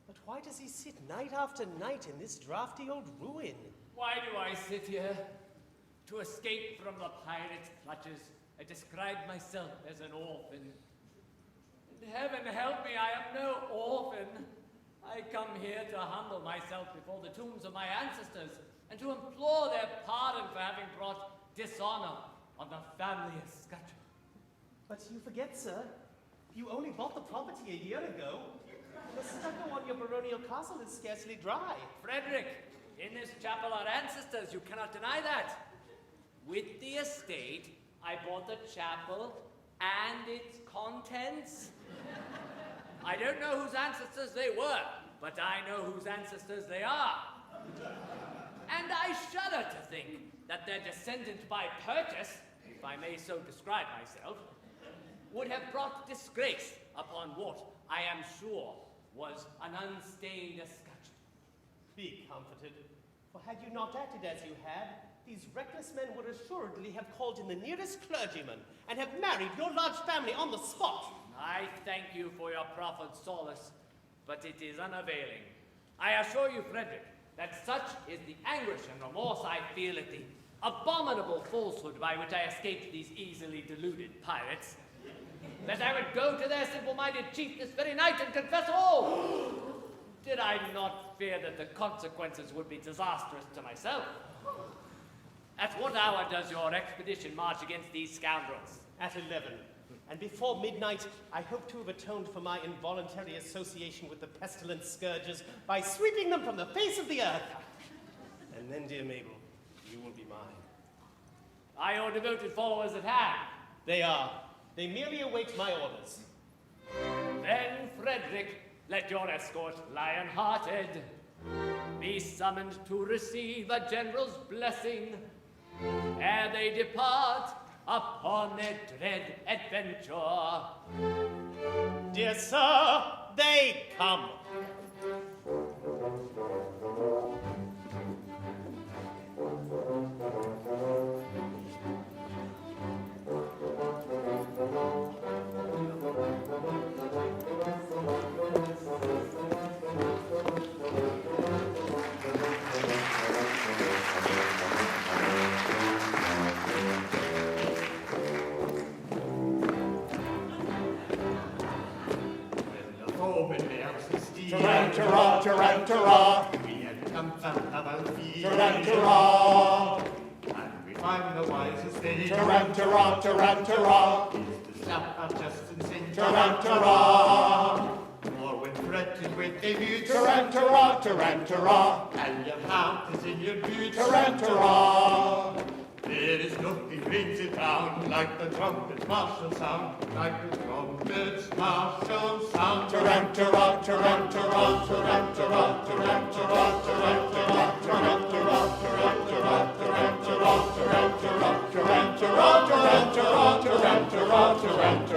But why does he sit night after night in this drafty old ruin? Why do I sit here? To escape from the pirates' clutches, I describe myself as an orphan. And heaven help me, I am no orphan. I come here to humble myself before the tombs of my ancestors and to implore their pardon for having brought dishonor on the family escutcheon. But you forget, sir, you only bought the property a year ago. The stucco on your baronial castle is scarcely dry. Frederick, in this chapel are ancestors, you cannot deny that. With the estate, I bought the chapel and its contents. I don't know whose ancestors they were, but I know whose ancestors they are. And I shudder to think that their descendant by purchase, if I may so describe myself, would have brought disgrace upon what I am sure was an unstained escutcheon. Be comforted, for had you not acted as you had, these reckless men would assuredly have called in the nearest clergyman and have married your large family on the spot. I thank you for your proffered solace, but it is unavailing. I assure you, Frederick, that such is the anguish and remorse I feel at the abominable falsehood by which I escaped these easily deluded pirates, that I would go to their simple-minded chief this very night and confess all. Did I not fear that the consequences would be disastrous to myself? At what hour does your expedition march against these scoundrels? At 11. And before midnight, I hope to have atoned for my involuntary association with the pestilent scourges by sweeping them from the face of the earth. And then, dear Mabel, you will be mine. Are your devoted followers at hand? They are. They merely await my orders. Then, Frederick, let your escort, lion-hearted, be summoned to receive a general's blessing ere they depart upon their dread adventure. Dear sir, they come. Tarantara, tarantara, we had come from Avalfi. Tarantara, and we find the wisest thing. Tarantara, tarantara, is to slap our chests and sing. Tarantara, or when threatened with a view. Tarantara, tarantara, and your mouth is in your boot. Tarantara, there is nothing rings it down like the trumpet's martial sound, like the trumpet's martial sound. Tarantara, tarantara, tarantara, tarantara, tarantara, tarantara, tarantara, tarantara, tarantara, tarantara, tarantara, tarantara, tarantara, tarantara,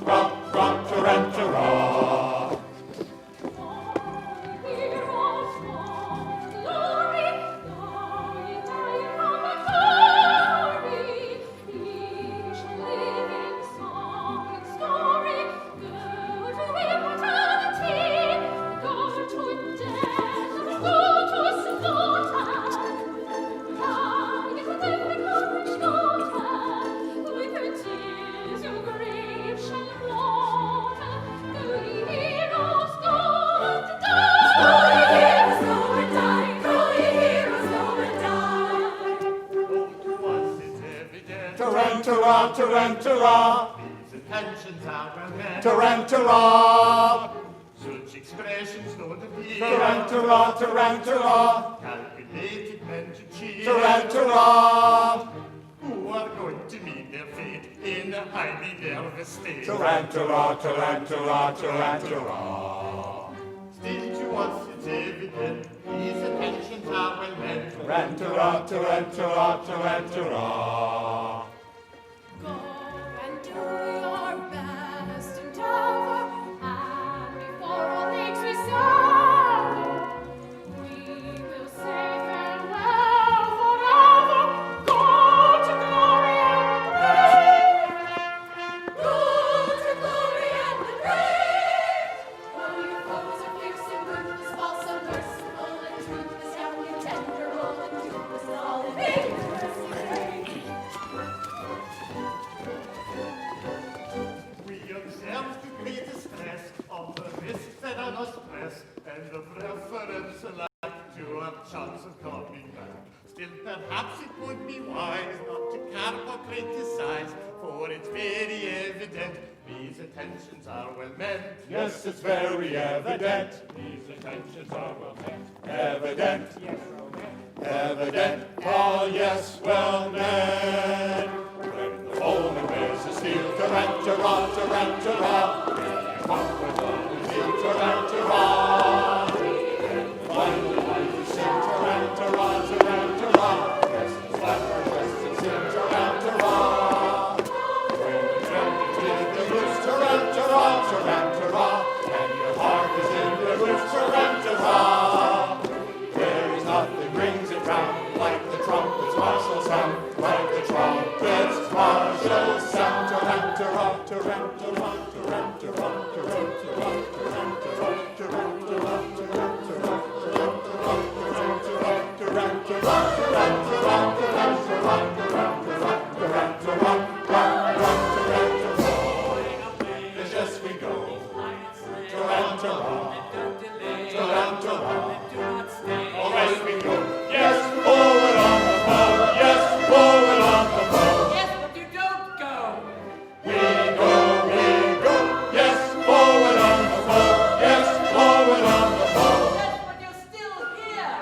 tarantara, tarantara. Tarantara, tarantara, these intentions are well meant. Tarantara, such expressions know the fear. Tarantara, tarantara, calculated men to cheer. Tarantara, who are going to meet their fate in a highly nervous state. Tarantara, tarantara, tarantara. Still to us it's evident, these intentions are well meant. Tarantara, tarantara, tarantara. Go and do your best endeavor, and before all things we suffer, we will say farewell forever. Go to glory and the brave. Go to glory and the brave. And the preference like to have chance of coming back. Still, perhaps it would be wise not to carp or criticize, for it's very evident these attentions are well meant. Yes, it's very evident. These intentions are well meant. Evident, Yes, well meant. evident, ah yes, well meant. When the foeman wears a steel tarantara, tarantara, when you walk with all the steel tarantara, and one who sing tarantara, tarantara, dressed in slapper, dressed in sing tarantara. When you tremble with the roots tarantara, tarantara, and your heart is in the roots tarantara. There is nothing brings it round like the trumpet's martial sound, like the trumpet's martial sound. Tarantara, tarantara, tarantara, tarantara, tarantara, tarantara, tarantara, tarantara, tarantara, tarantara. Yes, we go. Tarantara, tarantara. Oh, yes, we go. Yes, forward on the bow. Yes, forward on the bow. Yes, but you don't go. We go. Yes, forward on the bow. Yes, forward on the bow. Yes, but you're still here.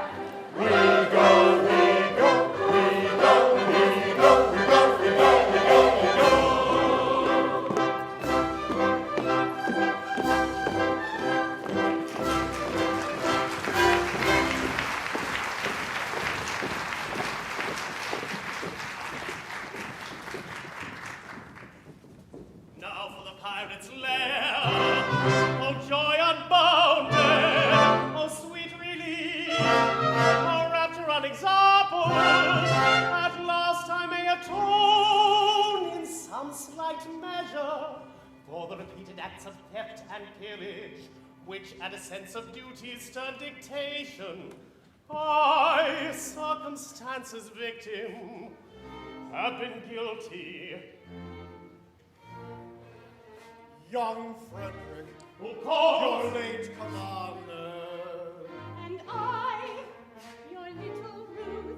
We go. Now for the pirate's lair. Oh, joy unbounded. Oh, sweet relief. Oh, rapture unexampled. At last I may atone in some slight measure for the repeated acts of theft and pillage, which at a sense of duty stern dictation, I, circumstance's victim, have been guilty. Young Frederick, Who calls? your late commander. And I, your little Ruth,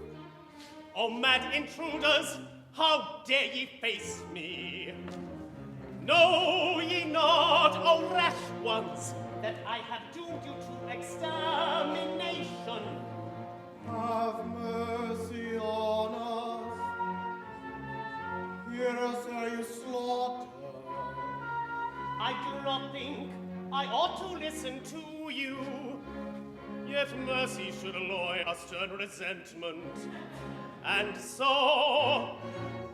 O mad intruders, how dare ye face me? Know ye not, O rash ones, that I have doomed you to extermination? Have mercy on us. Hear us ere you slaughter. I do not think I ought to listen to you. Yet mercy should alloy a stern resentment. And so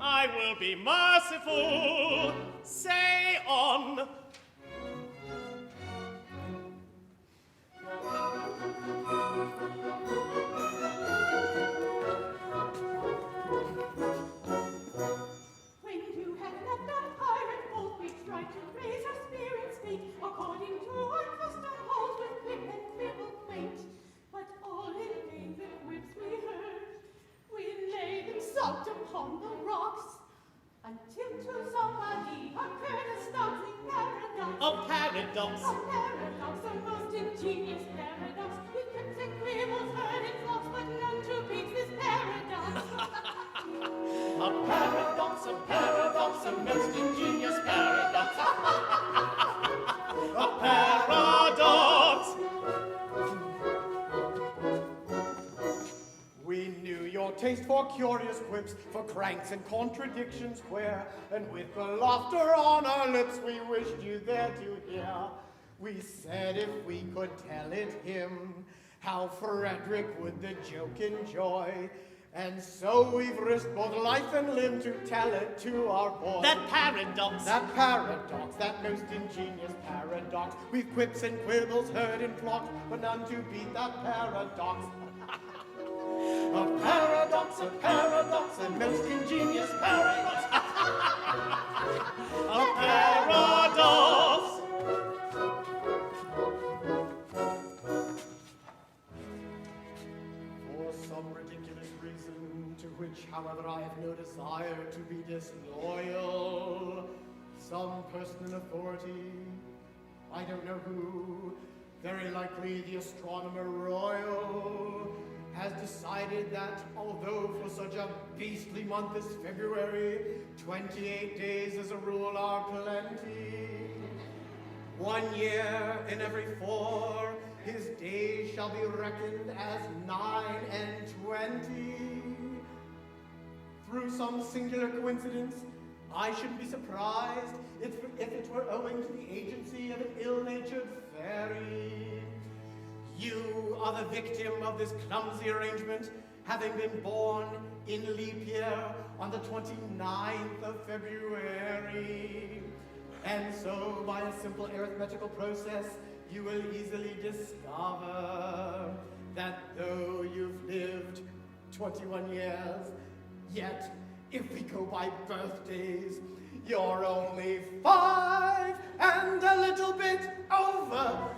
I will be merciful. Say on. when you had left that pirate boat, we tried to raise our spirits faint, according to our custom holds with whip and quibble quaint. But all in vain the quips we heard. We lay them sunk upon the rocks, until to somebody occurred a startling paradox. A paradox. A paradox, a most ingenious paradox. With quips and quibbles heard in flocks, but none to beat this paradox. A paradox, a most ingenious paradox. A paradox. We knew your taste for curious quips, for cranks and contradictions queer, and with the laughter on our lips, we wished you there to hear. We said if we could tell it him, how Frederick would the joke enjoy. And so we've risked both life and limb to tell it to our boy. That paradox. That paradox, that most ingenious paradox. We've quips and quibbles heard in flocks, but none to beat that paradox. A paradox, a most ingenious paradox. A paradox. For some ridiculous reason, to which, however, I have no desire to be disloyal, some person in authority, I don't know who, Very likely the astronomer royal has decided that although for such a beastly month as February, 28 days as a rule are plenty. 1 year in every 4, his days shall be reckoned as 9 and 20. Through some singular coincidence, I shouldn't be surprised if it were owing to the agency of an ill-natured fairy. You are the victim of this clumsy arrangement, having been born in leap year on the 29th of February. And so, by a simple arithmetical process, you will easily discover that though you've lived 21 years, yet if we go by birthdays, you're only 5 and a little bit over.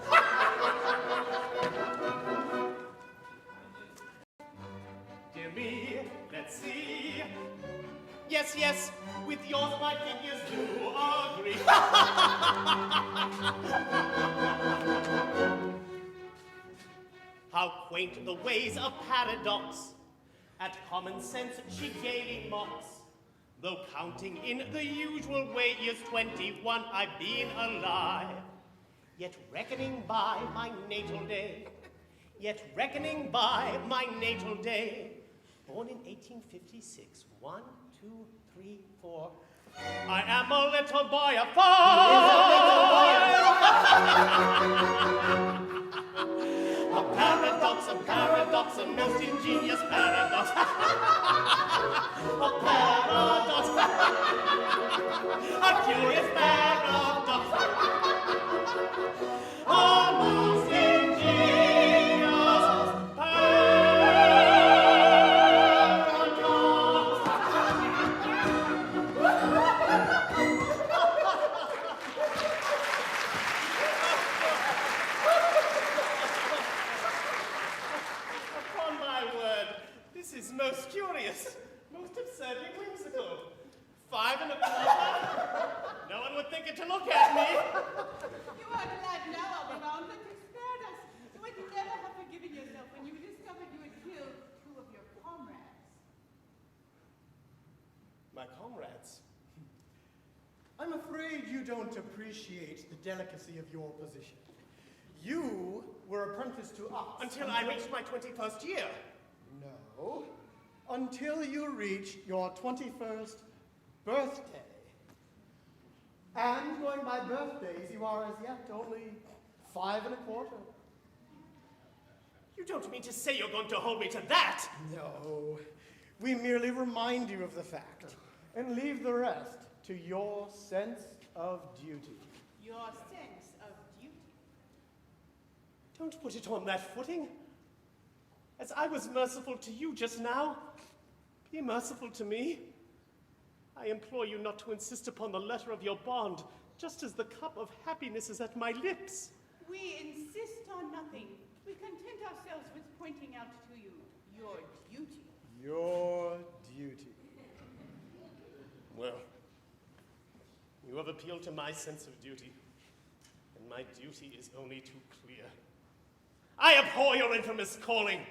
Dear me, let's see. Yes, yes, with yours my figures do agree. How quaint the ways of paradox. At common sense she gaily mocks. Though counting in the usual way years 21 I've been alive. Yet reckoning by my natal day, born in 1856, 1, 2, 3, 4. I am a little boy of 5. A paradox, a most ingenious paradox. A paradox, a curious paradox. A most ingenious paradox. Upon my word, this is most curious, most absurdly whimsical. 5 and a quarter? No one would think it to look at me. You are glad now, I'll be bound, that you spared us. You would never have forgiven yourself when you discovered you had killed 2 of your comrades. My comrades? I'm afraid you don't appreciate the delicacy of your position. You were apprenticed to us. Until I reached my 21st year. No, until you reached your 21st birthday. And going by birthdays, you are as yet only 5 and a quarter. You don't mean to say you're going to hold me to that? No, we merely remind you of the fact and leave the rest to your sense of duty. Your sense of duty. Don't put it on that footing. As I was merciful to you just now, be merciful to me. I implore you not to insist upon the letter of your bond, just as the cup of happiness is at my lips. We insist on nothing. We content ourselves with pointing out to you your duty. Your duty. Well, you have appealed to my sense of duty, and my duty is only too clear. I abhor your infamous calling.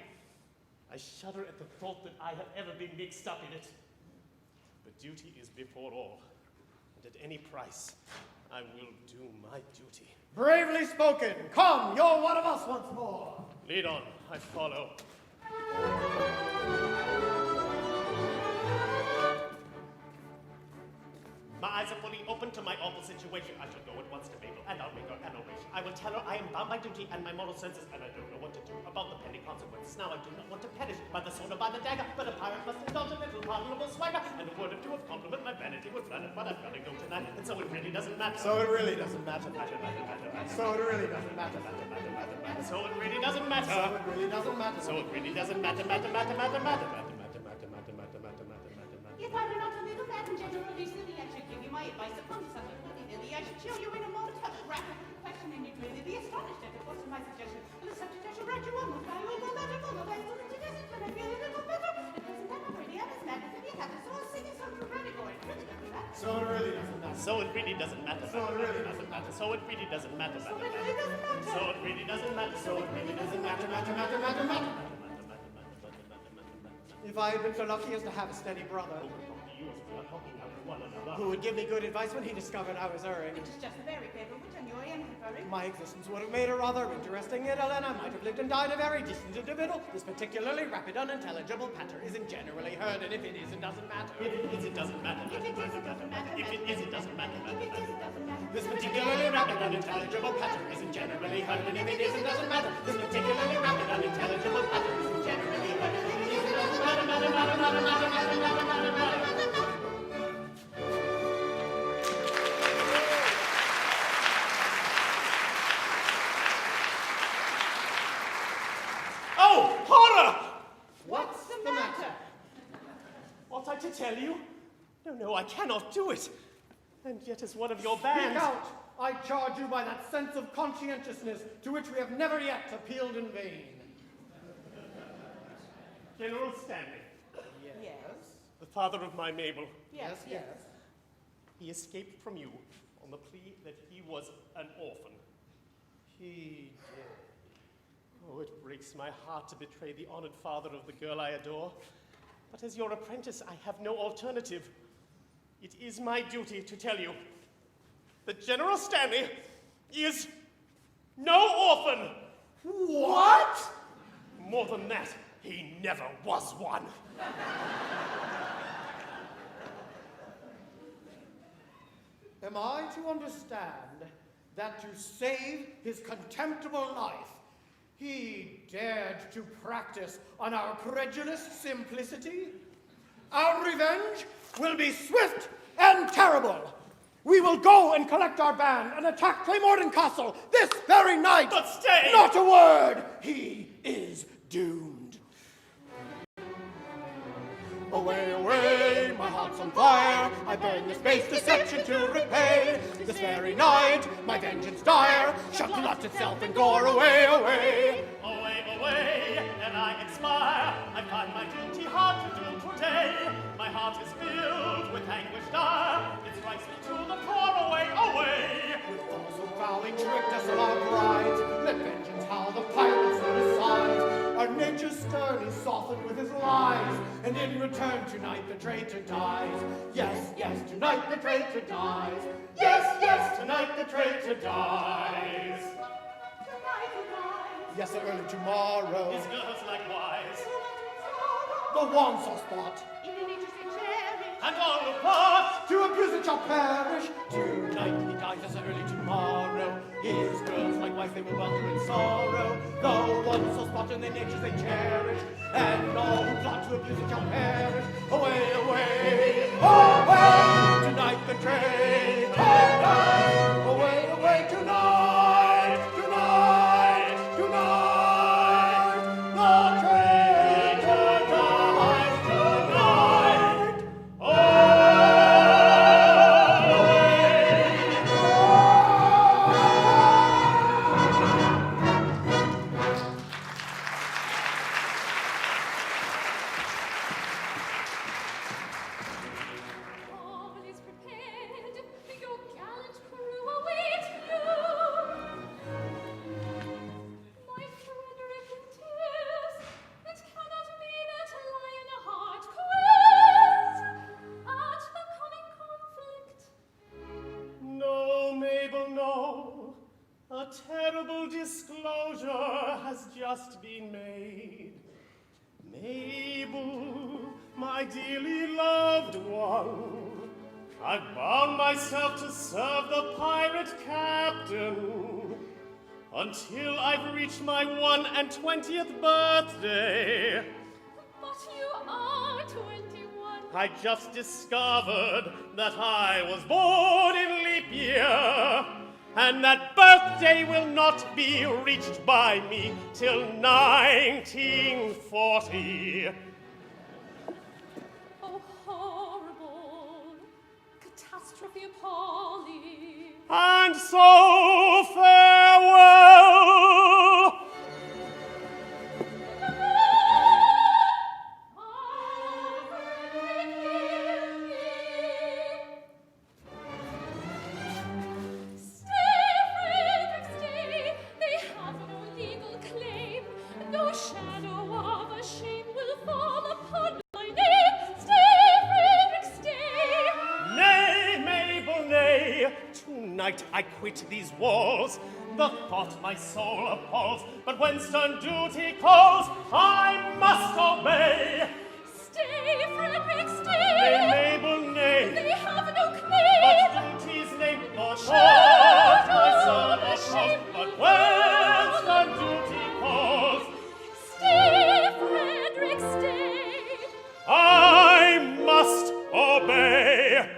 I shudder at the thought that I have ever been mixed up in it. But duty is before all, and at any price, I will do my duty. Bravely spoken. Come, you're one of us once more. Lead on, I follow. My eyes are fully open to my awful situation. I shall go at once to Mabel, and I'll make her an oration. I will tell her I am bound by duty and my moral senses, and I don't know what to do about the pending consequences. Now I do not want to perish by the sword or by the dagger, but a pirate must indulge a little pardonable swagger, and a word or two of compliment my vanity would flatter, but I've got to go tonight, and so it really doesn't matter. So it really doesn't matter. So it really doesn't matter. So it really doesn't matter. So it really doesn't matter. So it really doesn't matter. If I were not a little bad and gentle and silly, I should give you my advice upon the subject of Lily. I should show you in a moment how to grapple with the question, and you'd really be astonished at the course of my suggestion. And the subject I shall write you on will follow the logical, the best of the suggestions, when I feel a little better. It doesn't matter, really, I'm as mad as if you have to, so I'll sing it so dramatic, or it really doesn't matter. So it really doesn't matter. So it really doesn't matter. So it really doesn't matter. So it really doesn't matter. So it really doesn't matter. So it really doesn't matter. So it really doesn't matter. If I had been so lucky as to have a steady brother who would give me good advice when he discovered I was erring, It is just the very paper which I knew I am preferring. my existence would have made a rather interesting idyll, and I might have lived and died a very decent individual. This particularly rapid, unintelligible patter isn't generally heard, and if it is, it doesn't matter. If it is, it doesn't matter. If it is, it doesn't matter. If it is, it doesn't matter. If it is, it doesn't matter. This particularly rapid, unintelligible patter isn't generally heard, and if it is, it doesn't matter. This particularly rapid, unintelligible patter isn't generally heard, and if it is, it doesn't matter. Oh, horror! What's the matter? Ought I to tell you? No, I cannot do it. And yet as one of your band... Speak out! I charge you by that sense of conscientiousness to which we have never yet appealed in vain. General Stanley, Yes. the father of my Mabel, Yes. he escaped from you on the plea that he was an orphan. He did. Oh, it breaks my heart to betray the honored father of the girl I adore. But as your apprentice, I have no alternative. It is my duty to tell you that General Stanley is no orphan. What? More than that, he never was one. Am I to understand that to save his contemptible life, he dared to practice on our credulous simplicity? Our revenge will be swift and terrible. We will go and collect our band and attack Claymorden Castle this very night. But stay! Not a word! He is doomed. Away, away, my heart's on fire. I burn this base deception to repay. This very night, my vengeance dire shall glut itself in gore. Away, away. Away, and I expire. I find my duty hard to do today. My heart is filled with anguish dire. It strikes me to the core. Away. With foes so foully tricked us of our brides, let vengeance howl the pirates in his sides. Our nature sternly softened with his lies, and in return tonight the traitor dies. Yes, tonight the traitor dies. Yes, tonight the traitor dies. Yes, early tomorrow. His girls likewise, The Wansaw spot. and all will part. To abuse it shall perish. Tonight he dies as early tomorrow. His girls likewise they will welter in sorrow. The Wansaw spot and the natures they cherish, and all who plot to abuse it shall perish. Away, away, away. Tonight the traitor dies. Away, away tonight, tonight, tonight. The traitor dies tonight. All is prepared. Your gallant crew await you. My Frederick in tears. It cannot be that lion heart quails at the coming conflict. No, Mabel, no. A terrible disclosure has just been made. Mabel, my dearly loved one, I've bound myself to serve the pirate captain until I've reached my 21st birthday. But you are 21. I just discovered that I was born in leap year, and that birthday will not be reached by me till 1940. Oh, horrible catastrophe appalling. And so farewell. day. Tonight I quit these walls. The thought my soul appalls, but when stern duty calls, I must obey. Stay, Frederick, They stay! label name, They have no claim! but duty's name not hold my soul appalls, but when stern duty calls, Stay, Frederick, stay! I must obey.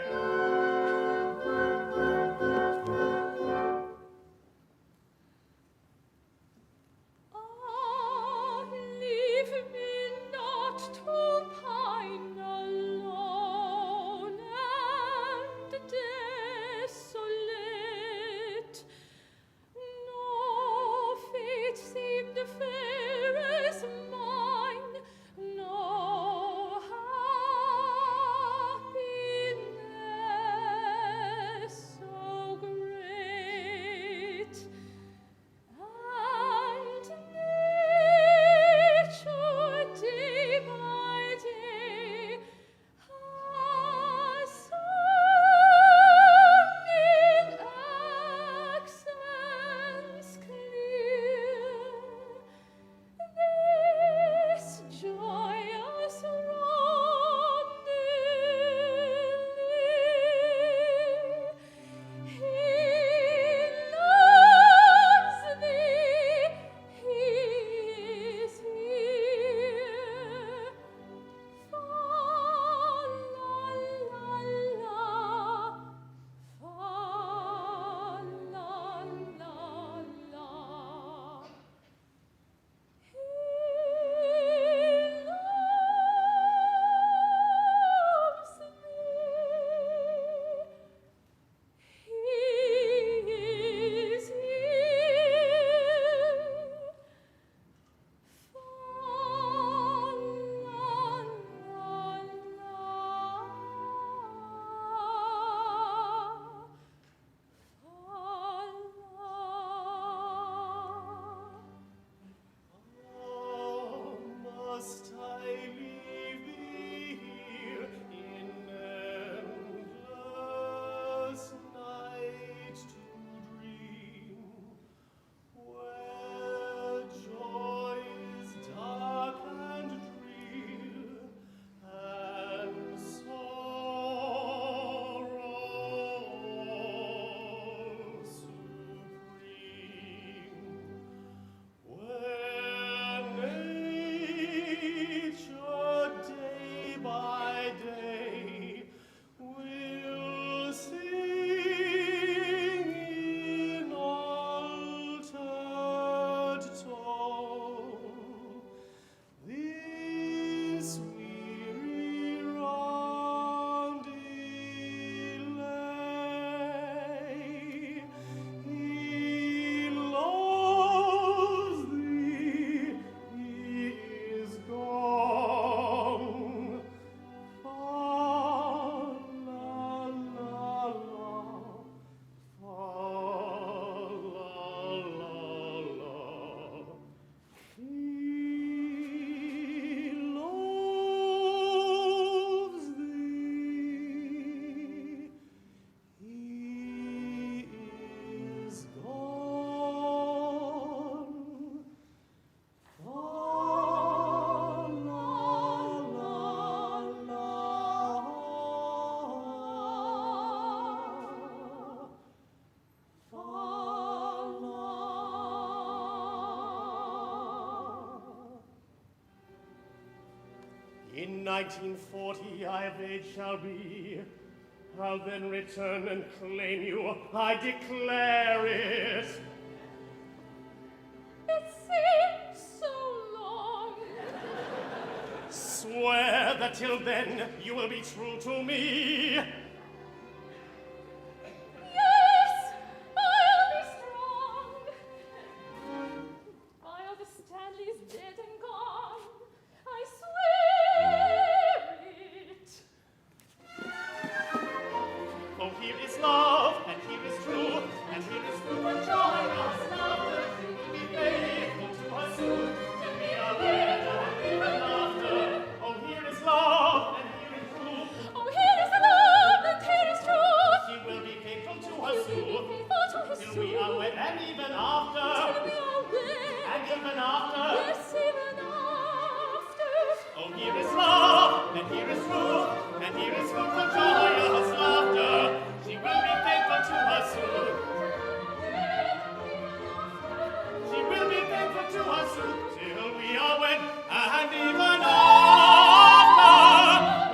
Ah, leave me not to pine alone and desolate. No fate seemed fair as mine, no happiness so great. And nature day by day has sung in accents clear this joyous roundelay. He loves thee, he is here. Fa la la la, fa la la la. He loves me. He is here. Fa Oh, must I leave thee here in endless night to dream, where joy is dark and drear, and sorrow supreme? Where nature day by day will sing in altered tone this weary roundelay. He loves thee, he is gone. Fa la la la, fa la la la. He loves thee, he is gone. Fa la la la, fa la. In 1940 I of age shall be. I'll then return and claim you, I declare it. It seems so long. Swear that till then you will be true to me. Yes, I'll be strong. While the Stanley's dead and gone, I swear it. Oh, here is love, and here is true, and here is true for joy, us laughter, to be faithful to us soon, to be our wed and live in laughter. Oh, here is love, and here is true. Oh, here is love, faithful to her soul. Till we are wed, and even after. And even after. Yes, even after. Oh, here is love, and here is truth, and here is food for joyous laughter. She will be faithful to her soul. She will be faithful to her soul till we are wed, and even after,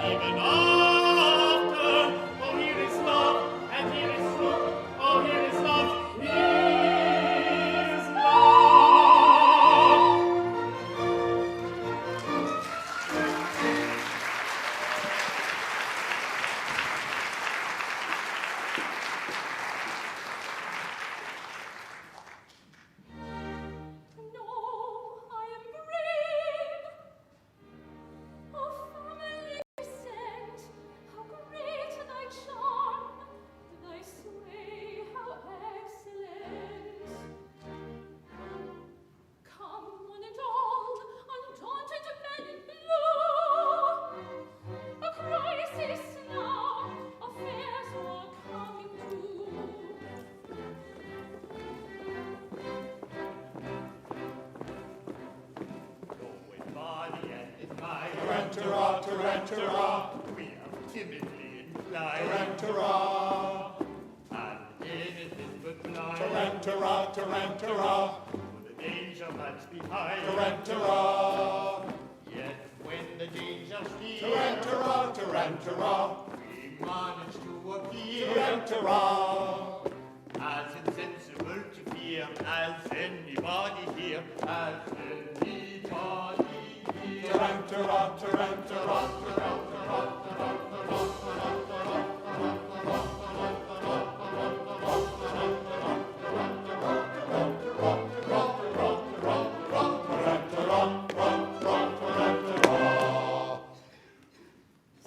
even after. Oh, here is love, and here is truth. Oh, here is love, here is love. No, I am grave. Oh, family sent, how great thy charm, thy sway, how excellent. Come, one and all, undaunted men in blue. A crisis now, affairs are coming to. With body and in mind, Tarantara, tarantara, we are timidly inclined, tarantara, and anything but blind tarantara, tarantara, to the danger that's behind. tarantara, Yet when the danger's near, tarantara, tarantara, we manage to appear tarantara, as insensible to fear as anybody here, as anybody here. tarantara, tarantara,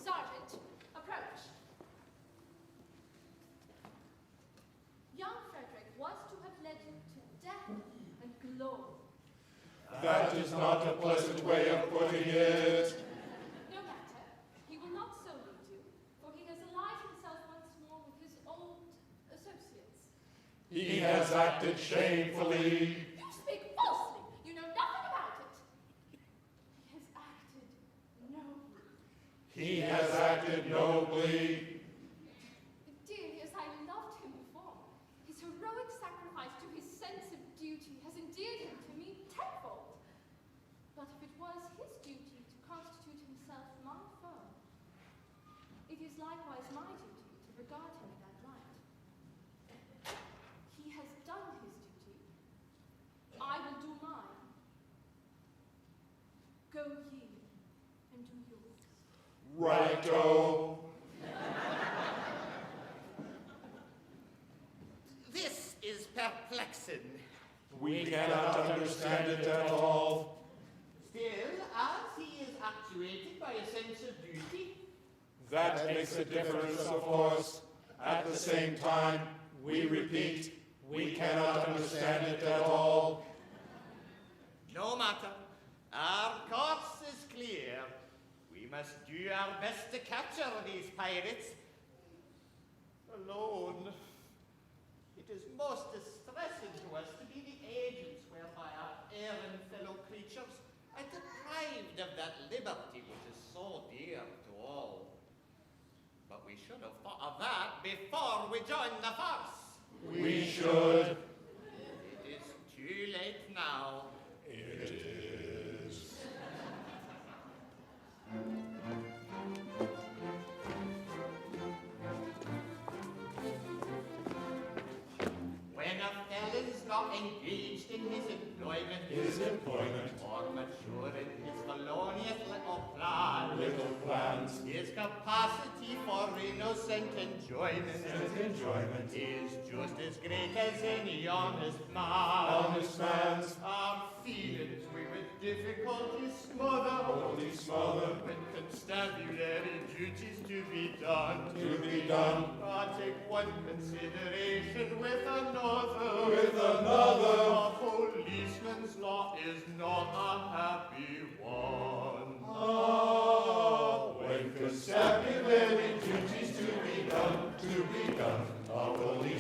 Sergeant, approach. Young Frederick was to have led you to death and glory. That is not a pleasant way of putting it. No matter, he will not so lead you, for he has allied himself once more with his old associates. He has acted shamefully. You speak falsely. You know nothing about it. He has acted nobly. He has acted nobly. Dearly as I loved him before, his heroic sacrifice to his sense of duty has endeared him to me tenfold. But if it was his duty to constitute himself my foe, it is likewise my duty to regard him in that light. He has done his duty. I will do mine. Go ye and do yours. Righto. This is perplexing. We cannot understand it at all. Still, as he is actuated by a sense of duty, That makes a difference, of course. At the same time, we repeat, we cannot understand it at all. no matter. Our course is clear. We must do our best to capture these pirates. Alone, it is most distressing to us to be the agents whereby our errant fellow creatures are deprived of that liberty which is so dear to all. But we should have thought of that before we joined the force. We should. It is too late now. It is. When a felon's not engaged in his employment, or mature in his felonious little plans, his capacity for innocent enjoyment, is just as great as any honest man's. Our feelings we with difficulty smother, when constabulary duties to be done. Take one consideration with another. A policeman's lot is not a happy one. When constabulary duties to be done, a policeman's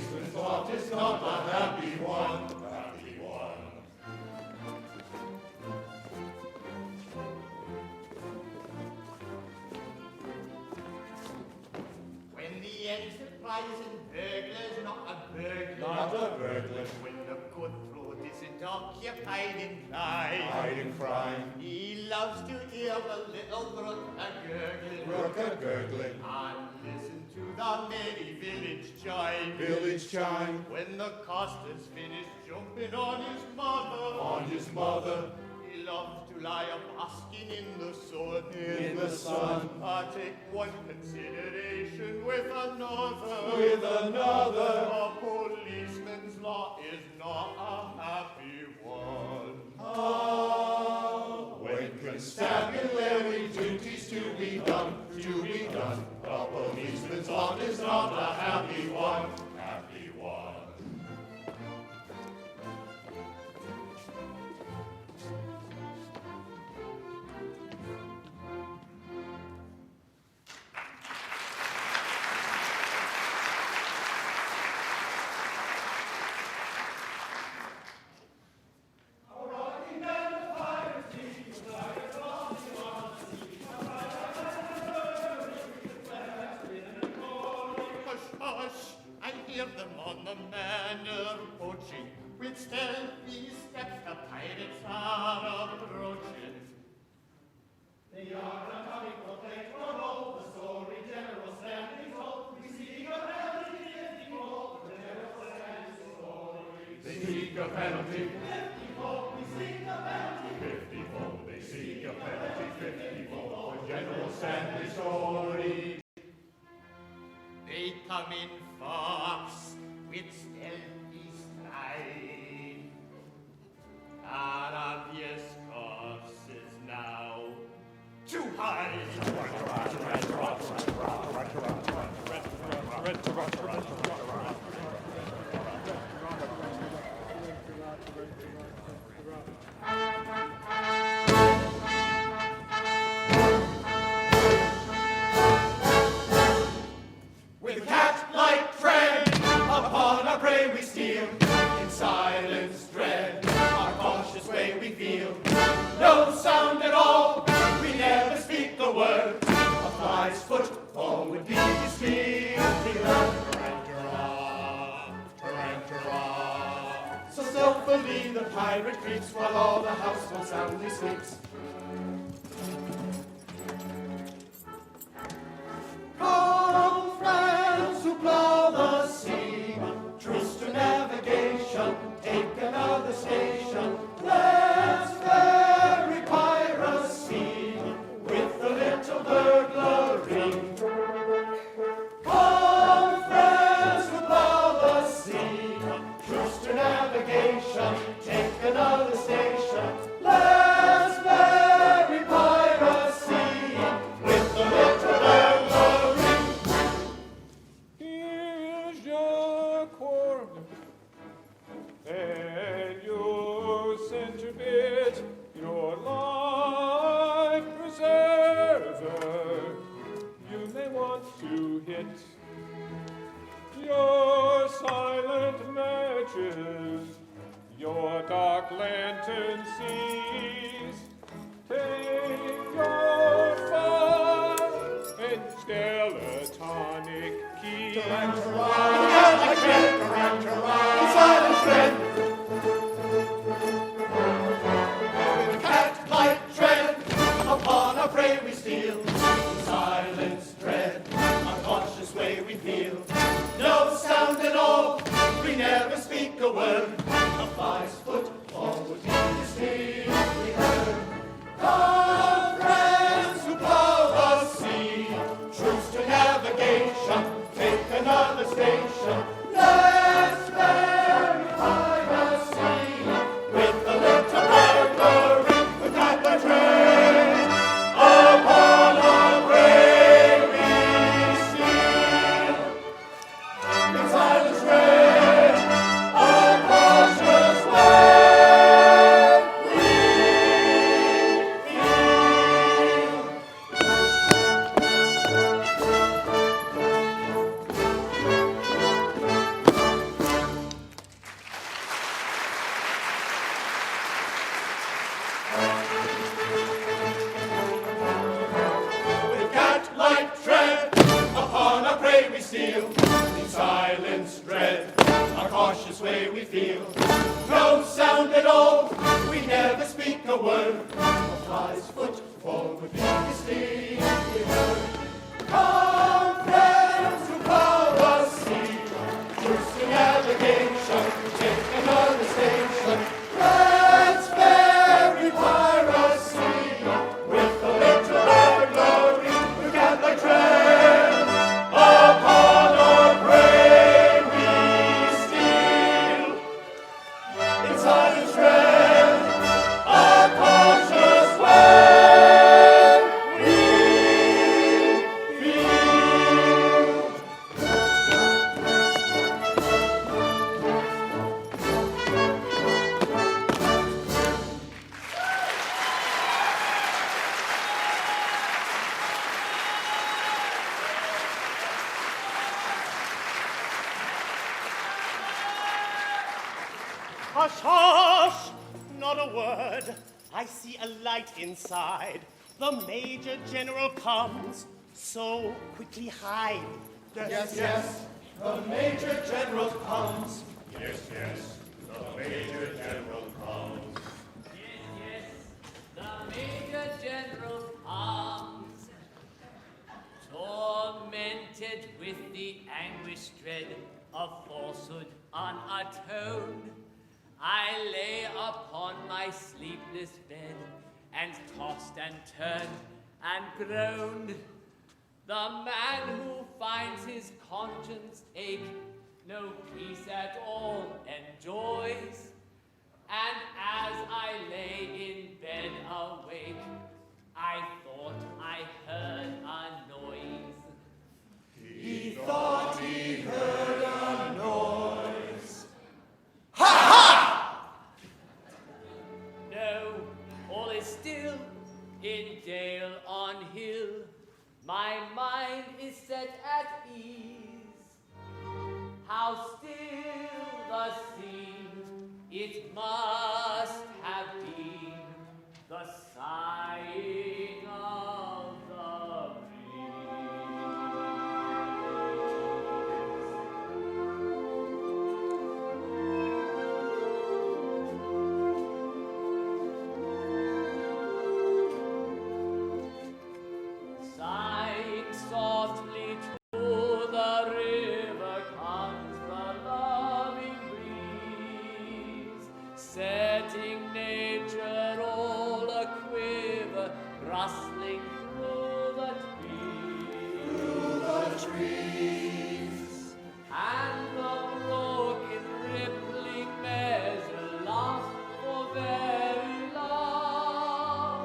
a gurgling. When the good throat isn't occupied in crime. Hiding crime. He loves to hear the little brook a-gurgling. Brook a-gurgling. And listen to the merry village chime. Village chime. When the coster's finished jumping on his mother. On his mother. He loves to lie a-basking in the sun. In the sun. Take one consideration with another. With another. A policeman's lot is not a happy one. When constabulary duties to be done, to be done. A policeman's lot is not a happy one, happy one. I hear them on the manor approaching. With stealthy steps the pirates are approaching. They are a coming for plate for all the story General Stanley told. We seek a penalty 54 for General Stanley's story. They seek a penalty. 54, we seek a penalty. 54, they seek a penalty. 54 for General Stanley's story. They come in force with stealthy stride. Our obvious course is now to hide. With cat-like tread, upon our prey we steal. In silence dread, our cautious way we feel. No sound at all, we never speak a word. A fly's foot forward be his speed. So stealthily the pirate creeps, while all the household soundly sleeps. Come, friends who plow the sea, truce to navigation, take another station. Let's ferry piracy with a little burglary. Come, friends who plow the sea, truce to navigation, take another station. Let's ferry piracy with a little burglary. Here's your quarter, and your center bit, your life preserver. You may want to hit your silent matches, your dark lantern seas. Take your fire and skeletonic keys. With cat-like tread, upon our prey we steal. In silence dread, our cautious way we feel. No sound at all, we never speak a word. A fly's foot forward is distinctly heard. Come, friends who plow the sea, truce to navigation, take another station. this way we feel. No sound at all, we never speak a word. A fly's foot forward we distinctly heard. Come, friends, who plow the sea, truce to navigation, take another station. Let's bury piracy with a little burglary. We can't like tread upon our prey we steal. In silent tread, a cautious way we feel. Hush, hush! Not a word. I see a light inside. The Major General comes, so quickly hide. Yes, yes, the Major General comes. Yes, yes, the Major General comes. Yes, the Major General comes, tormented with the anguish dread of falsehood unatoned. I lay upon my sleepless bed and tossed and turned and groaned. The man who finds his conscience ache no peace at all enjoys. And as I lay in bed awake, I thought I heard a noise. He thought he heard a noise. No, all is still in dale on hill. My mind is set at ease. How still the scene, it must have been the sighing of the sighing softly to the river comes the loving breeze, setting nature all a quiver, rustling through the trees. And the broken rippling measure lasts for very long,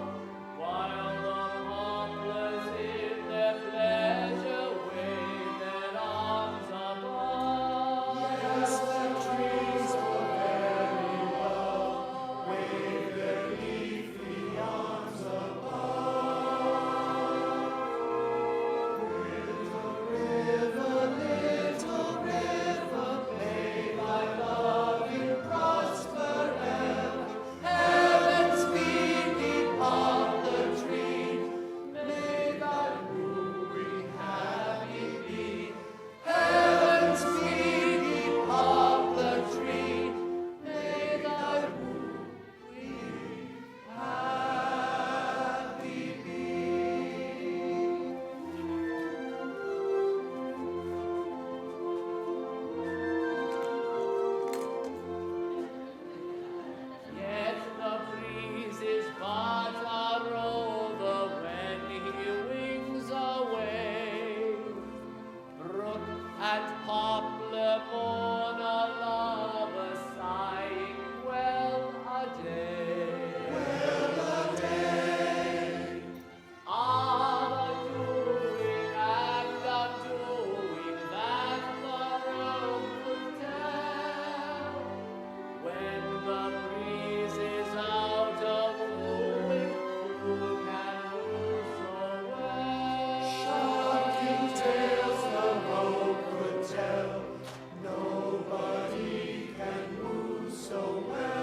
while the poplars in their pleasure wave their arms above. Yes, the trees for very long wave their leafy arms above. Little river, may thy loving prosper ever. Heaven's beamy upon the tree, may thy wooing happy be. Heaven's beamy upon the tree, may thy wooing happy be. Yet the breeze is but a rover when he wings away. Brook and poplar mourn a lover sighing well a day. Ah, the doing and undoing that the road could tell. When the breeze is out of wooing, who can woo so well? Shocking tales the road could tell. Nobody can woo so well.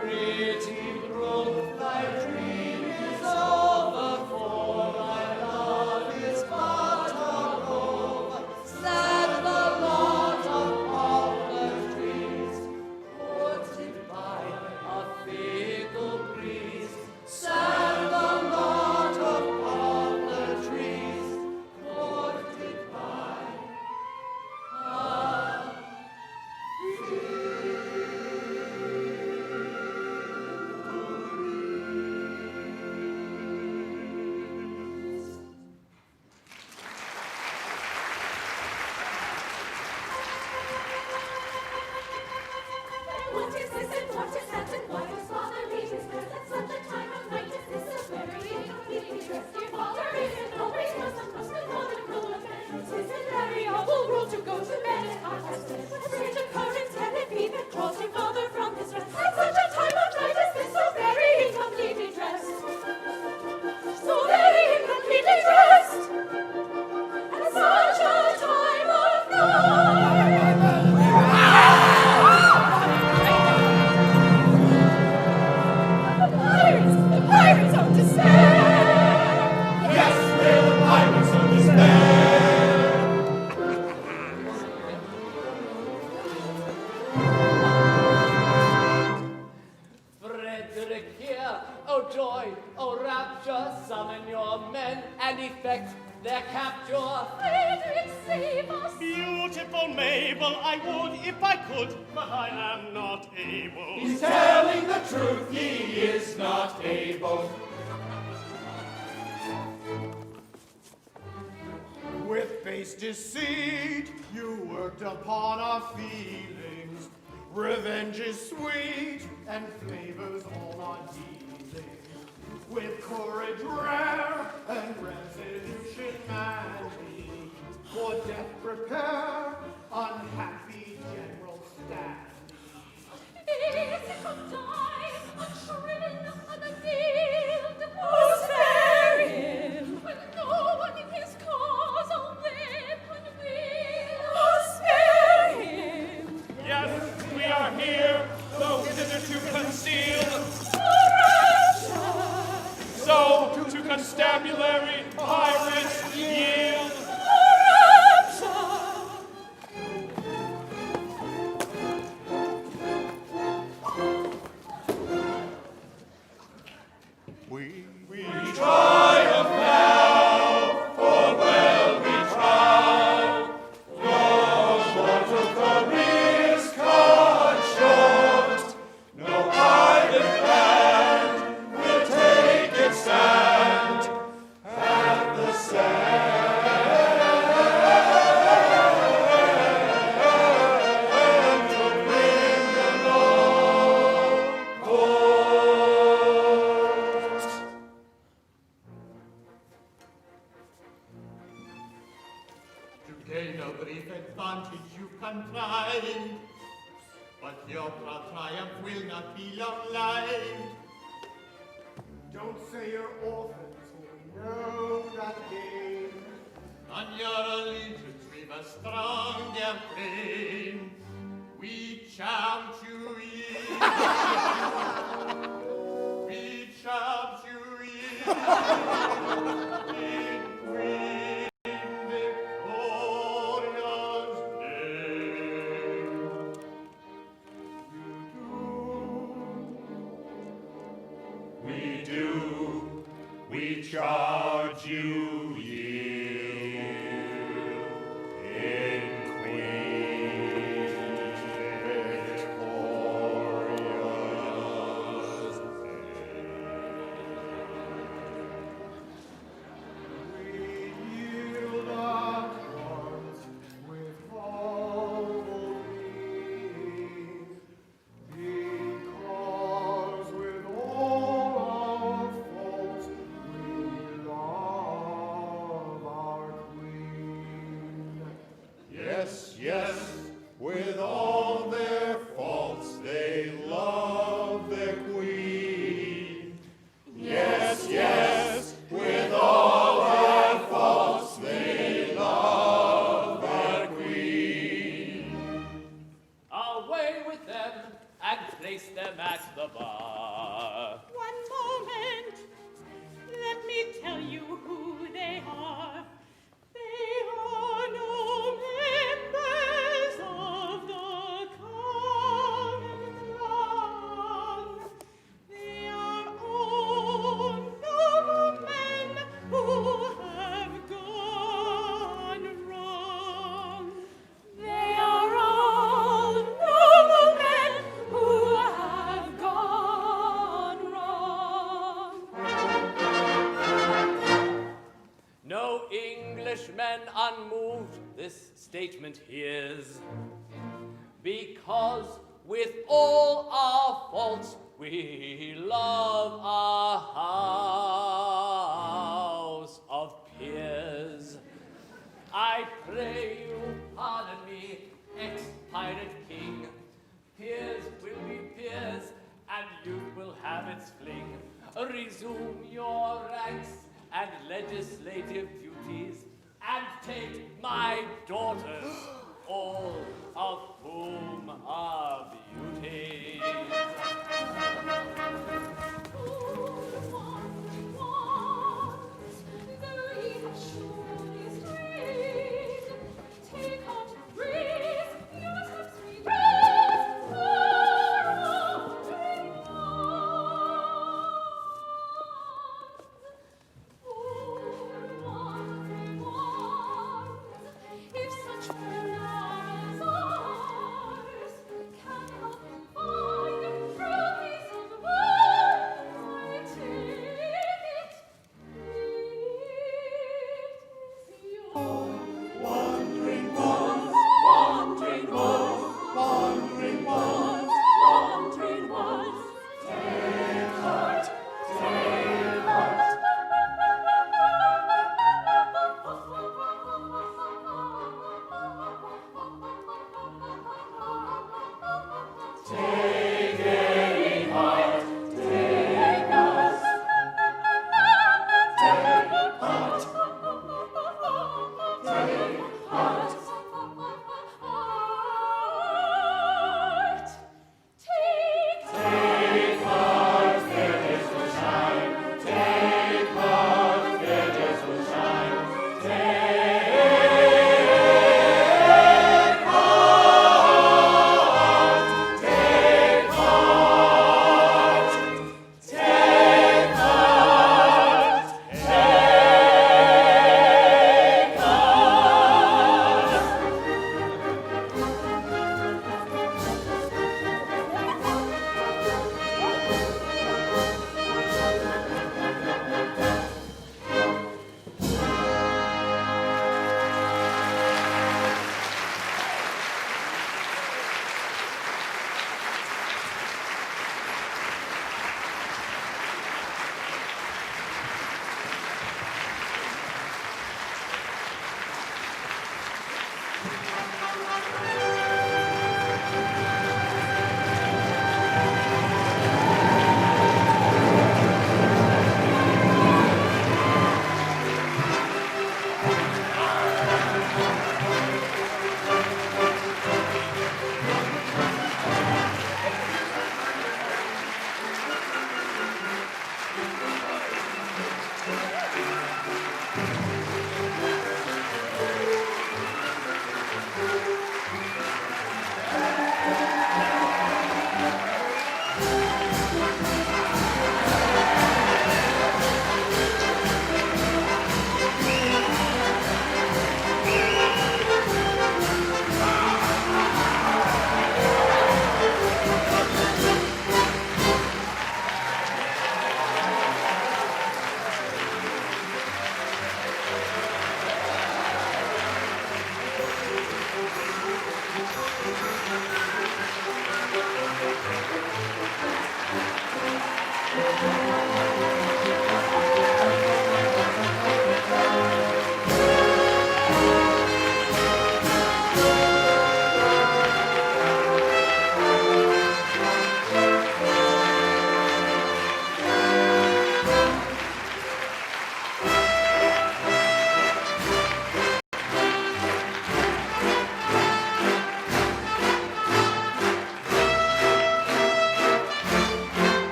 Pretty brook, thy dream is over, for thy love is but a rover. Sad the long Mabel, I would if I could, but I am not able. He's telling the truth, he is not able. With base deceit, you worked upon our feelings. Revenge is sweet, and flavors all our dealings. With courage rare, and resolution manly, for death prepare, unhappy General Stanley. Is he could die, untrodden on the field? Oh, spare him! When no one in his cause a weapon wield. Oh, spare him! Yes, we are here, though hitherto concealed. So to constabulary pirates yield. We triumph now, for well we trow, no mortal careers cut short, no island land will take its stand at the sand to bring the law court. To gain a brief advantage you contrive, but your proud triumph will not be long-lived. Don't say you're orphans, for we know that game. On your allegiance we've a strong campaign. We charm you ye. We charm you ye. In Queen Victoria's name. We do, we charge you yield in Queen Victoria's We yield our hearts with humble plea, because with all our faults we love our queen. Yes, yes, with all their faults they love their queen. Yes, yes, with all their faults they love their queen. Away with them and place them at the bar. One moment, let me tell you who they are. They are no members of the common throng. They are all noblemen who have gone wrong. They are all noblemen who have gone wrong. No Englishman unmoved this statement hears, because with all our faults we love our house of peers. I pray you pardon me, ex-pirate king. Peers will be peers, and youth will have its fling. Resume your ranks and legislative duties, and take my daughters, all of whom are beauties. If such fair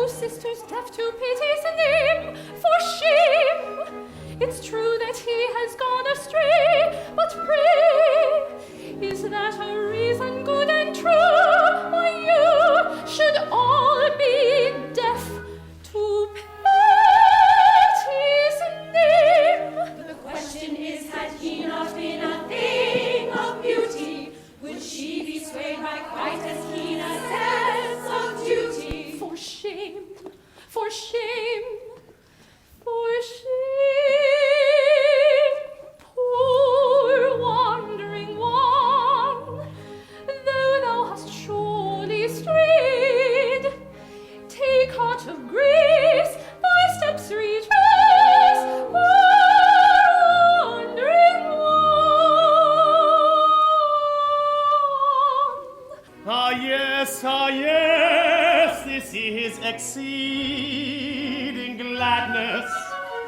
those sisters deaf to pity's name. For shame! It's true that he has gone astray, but pray, is that a reason good and true? Why, you should all be deaf to pity's name. The question is, had he not been a thing of beauty, would she be swayed by quite as keen a sense of duty? For shame, for shame, for shame, poor wandering one, though thou hast surely strayed, take heart of grace, thy steps retrace, poor wandering one. Ah yes, this is exceeding gladness.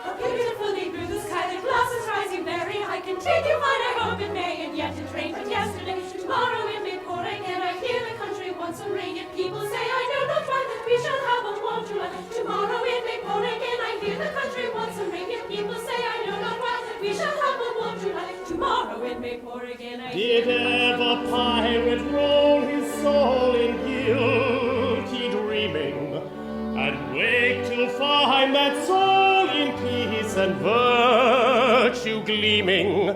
How beautifully through the sky the glass is rising very high. Continue fine, I hope it may, and yet it rained but yesterday. Tomorrow it may pour again. I hear the country wants some rain, yet people say I know not why that we shall have a warm July. Tomorrow it may pour again. I hear the country wants some rain, yet people say I know not why that we shall have a warm July. Tomorrow it may pour again. Did ever pirate roll his soul in guilty dreaming, and wake to find that soul in peace and virtue gleaming?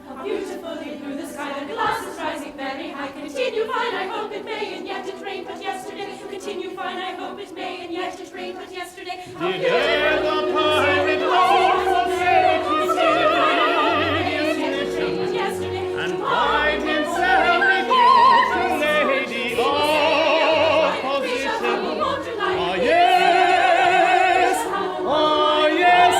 How beautifully through the sky the glass is rising very high. Continue fine, I hope it may, and yet it rained but yesterday. Continue fine, I hope it may, and yet it rained but yesterday. Did ever pirate roll forsake his hideous mission, and find himself refused to lady of position? Ah yes, ah yes,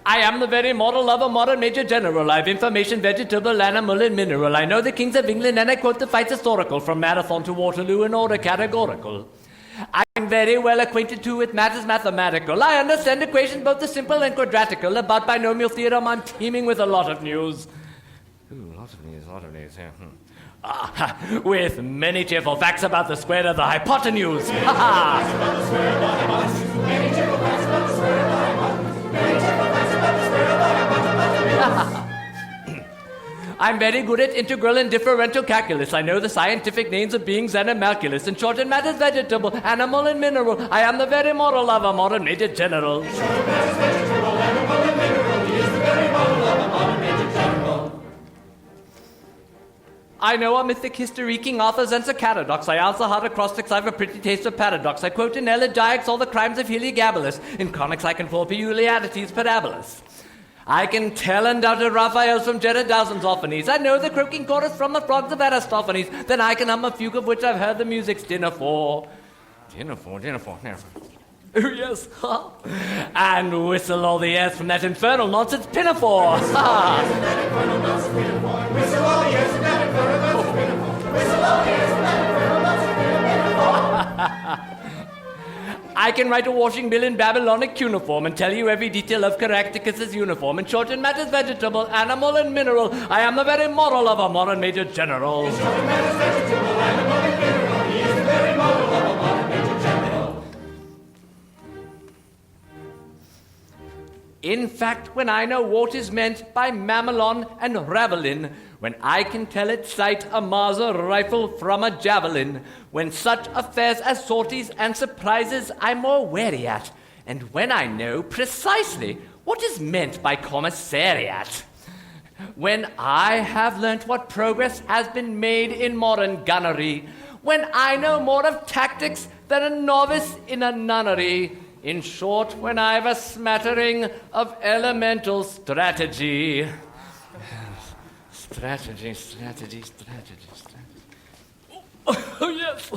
I am the very model of a modern major general. I have information, vegetable, animal, and mineral. I know the kings of England, and I quote the fights historical, from Marathon to Waterloo in order categorical. I am very well acquainted too with matters mathematical. I understand equations both the simple and quadratical. About binomial theorem, I'm teeming with a lot of news. Ooh, lots of news, yeah. With many cheerful facts about the square of the hypotenuse. Ha ha! I'm very good at integral and differential calculus. I know the scientific names of beings and animalculus. In short, in matters vegetable, animal, and mineral, I am the very model of a modern major general. I know a mythic history, King Arthur's and Sir Caradox. I answer hard acrostics, I've a pretty taste of paradox. I quote in elegiacs all the crimes of Heliogabalus. In conics I can pull peculiarities parabolus. I can tell undoubted Raphaels from Jared Dowson's Orphanies. I know the croaking chorus from the frogs of Aristophanes. Then I can hum a fugue of which I've heard the music's dinner for. Dinner for. Oh, yes. And whistle all the airs from that infernal nonsense pinafore. Whistle all the airs from that infernal nonsense pinafore. Whistle all the airs from that infernal nonsense pinafore. I can write a washing bill in Babylonic cuneiform and tell you every detail of Caractacus's uniform. In short, in matters vegetable, animal, and mineral, I am the very model of a modern major general. In short, in matters vegetable, animal, and mineral, he is the very model of a modern major general. In fact, when I know what is meant by mamelon and ravelin, when I can tell at sight a Mauser rifle from a javelin, when such affairs as sorties and surprises I'm more wary at, and when I know precisely what is meant by commissariat, when I have learnt what progress has been made in modern gunnery, when I know more of tactics than a novice in a nunnery, in short, when I've a smattering of elemental strategy. Strategy. Oh, yes.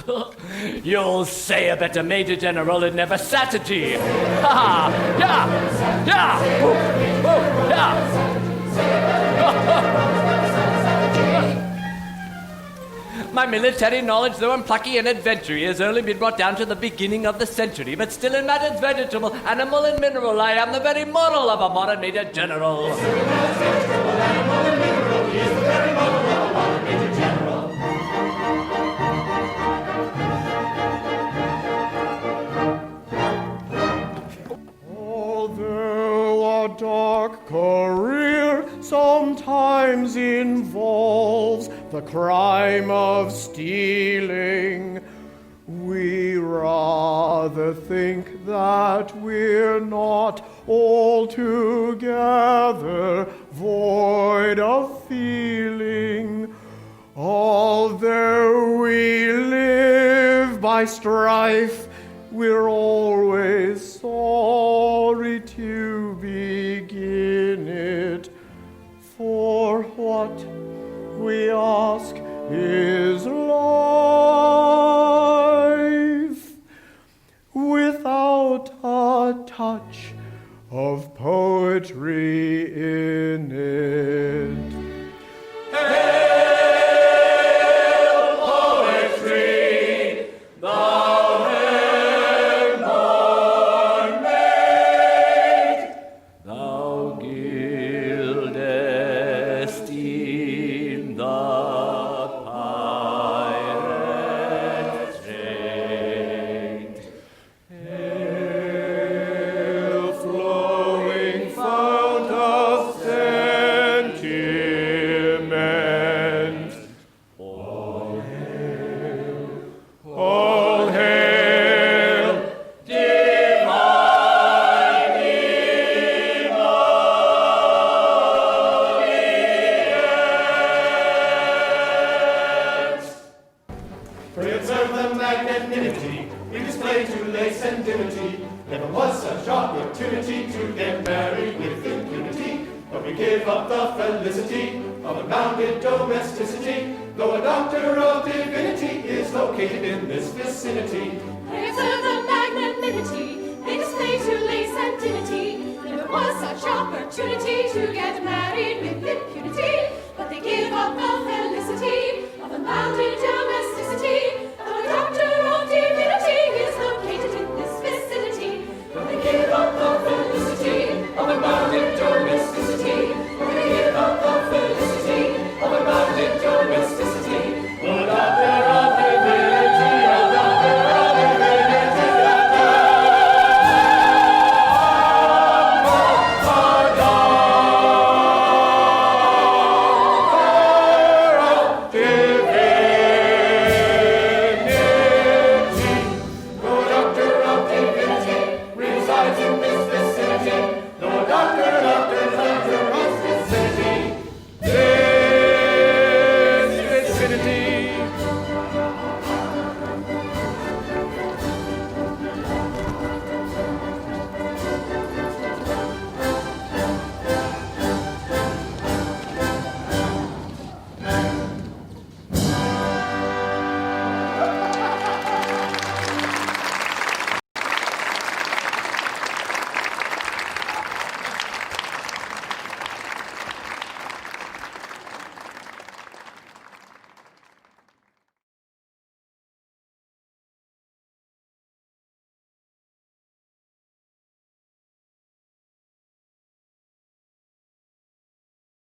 You'll say a better major general had never strategy. Ha! Yeah! Ooh, yeah! My military knowledge, though unplucky and adventurous, has only been brought down to the beginning of the century, but still in matters vegetable, animal, and mineral, I am the very model of a modern Major General. Although a dark career sometimes involves the crime of stealing, we rather think that we're not altogether void of feeling. Although we live by strife, we're always sorry to begin it. For what we ask is life without a touch of poetry in it. Hail, poetry, thou hand-born maid, Thou gildest in the pirate's trade. Hail, flowing fount of sentiment. All hail, divine emollients. Prince of the magnanimity, we display to lace and dimity. Never was such opportunity to get married with impunity. But we give up the felicity of unbounded domesticity, though a doctor of divinity is located in this vicinity. Prince of the magnanimity, they display to lace and dimity. Never was such opportunity to get married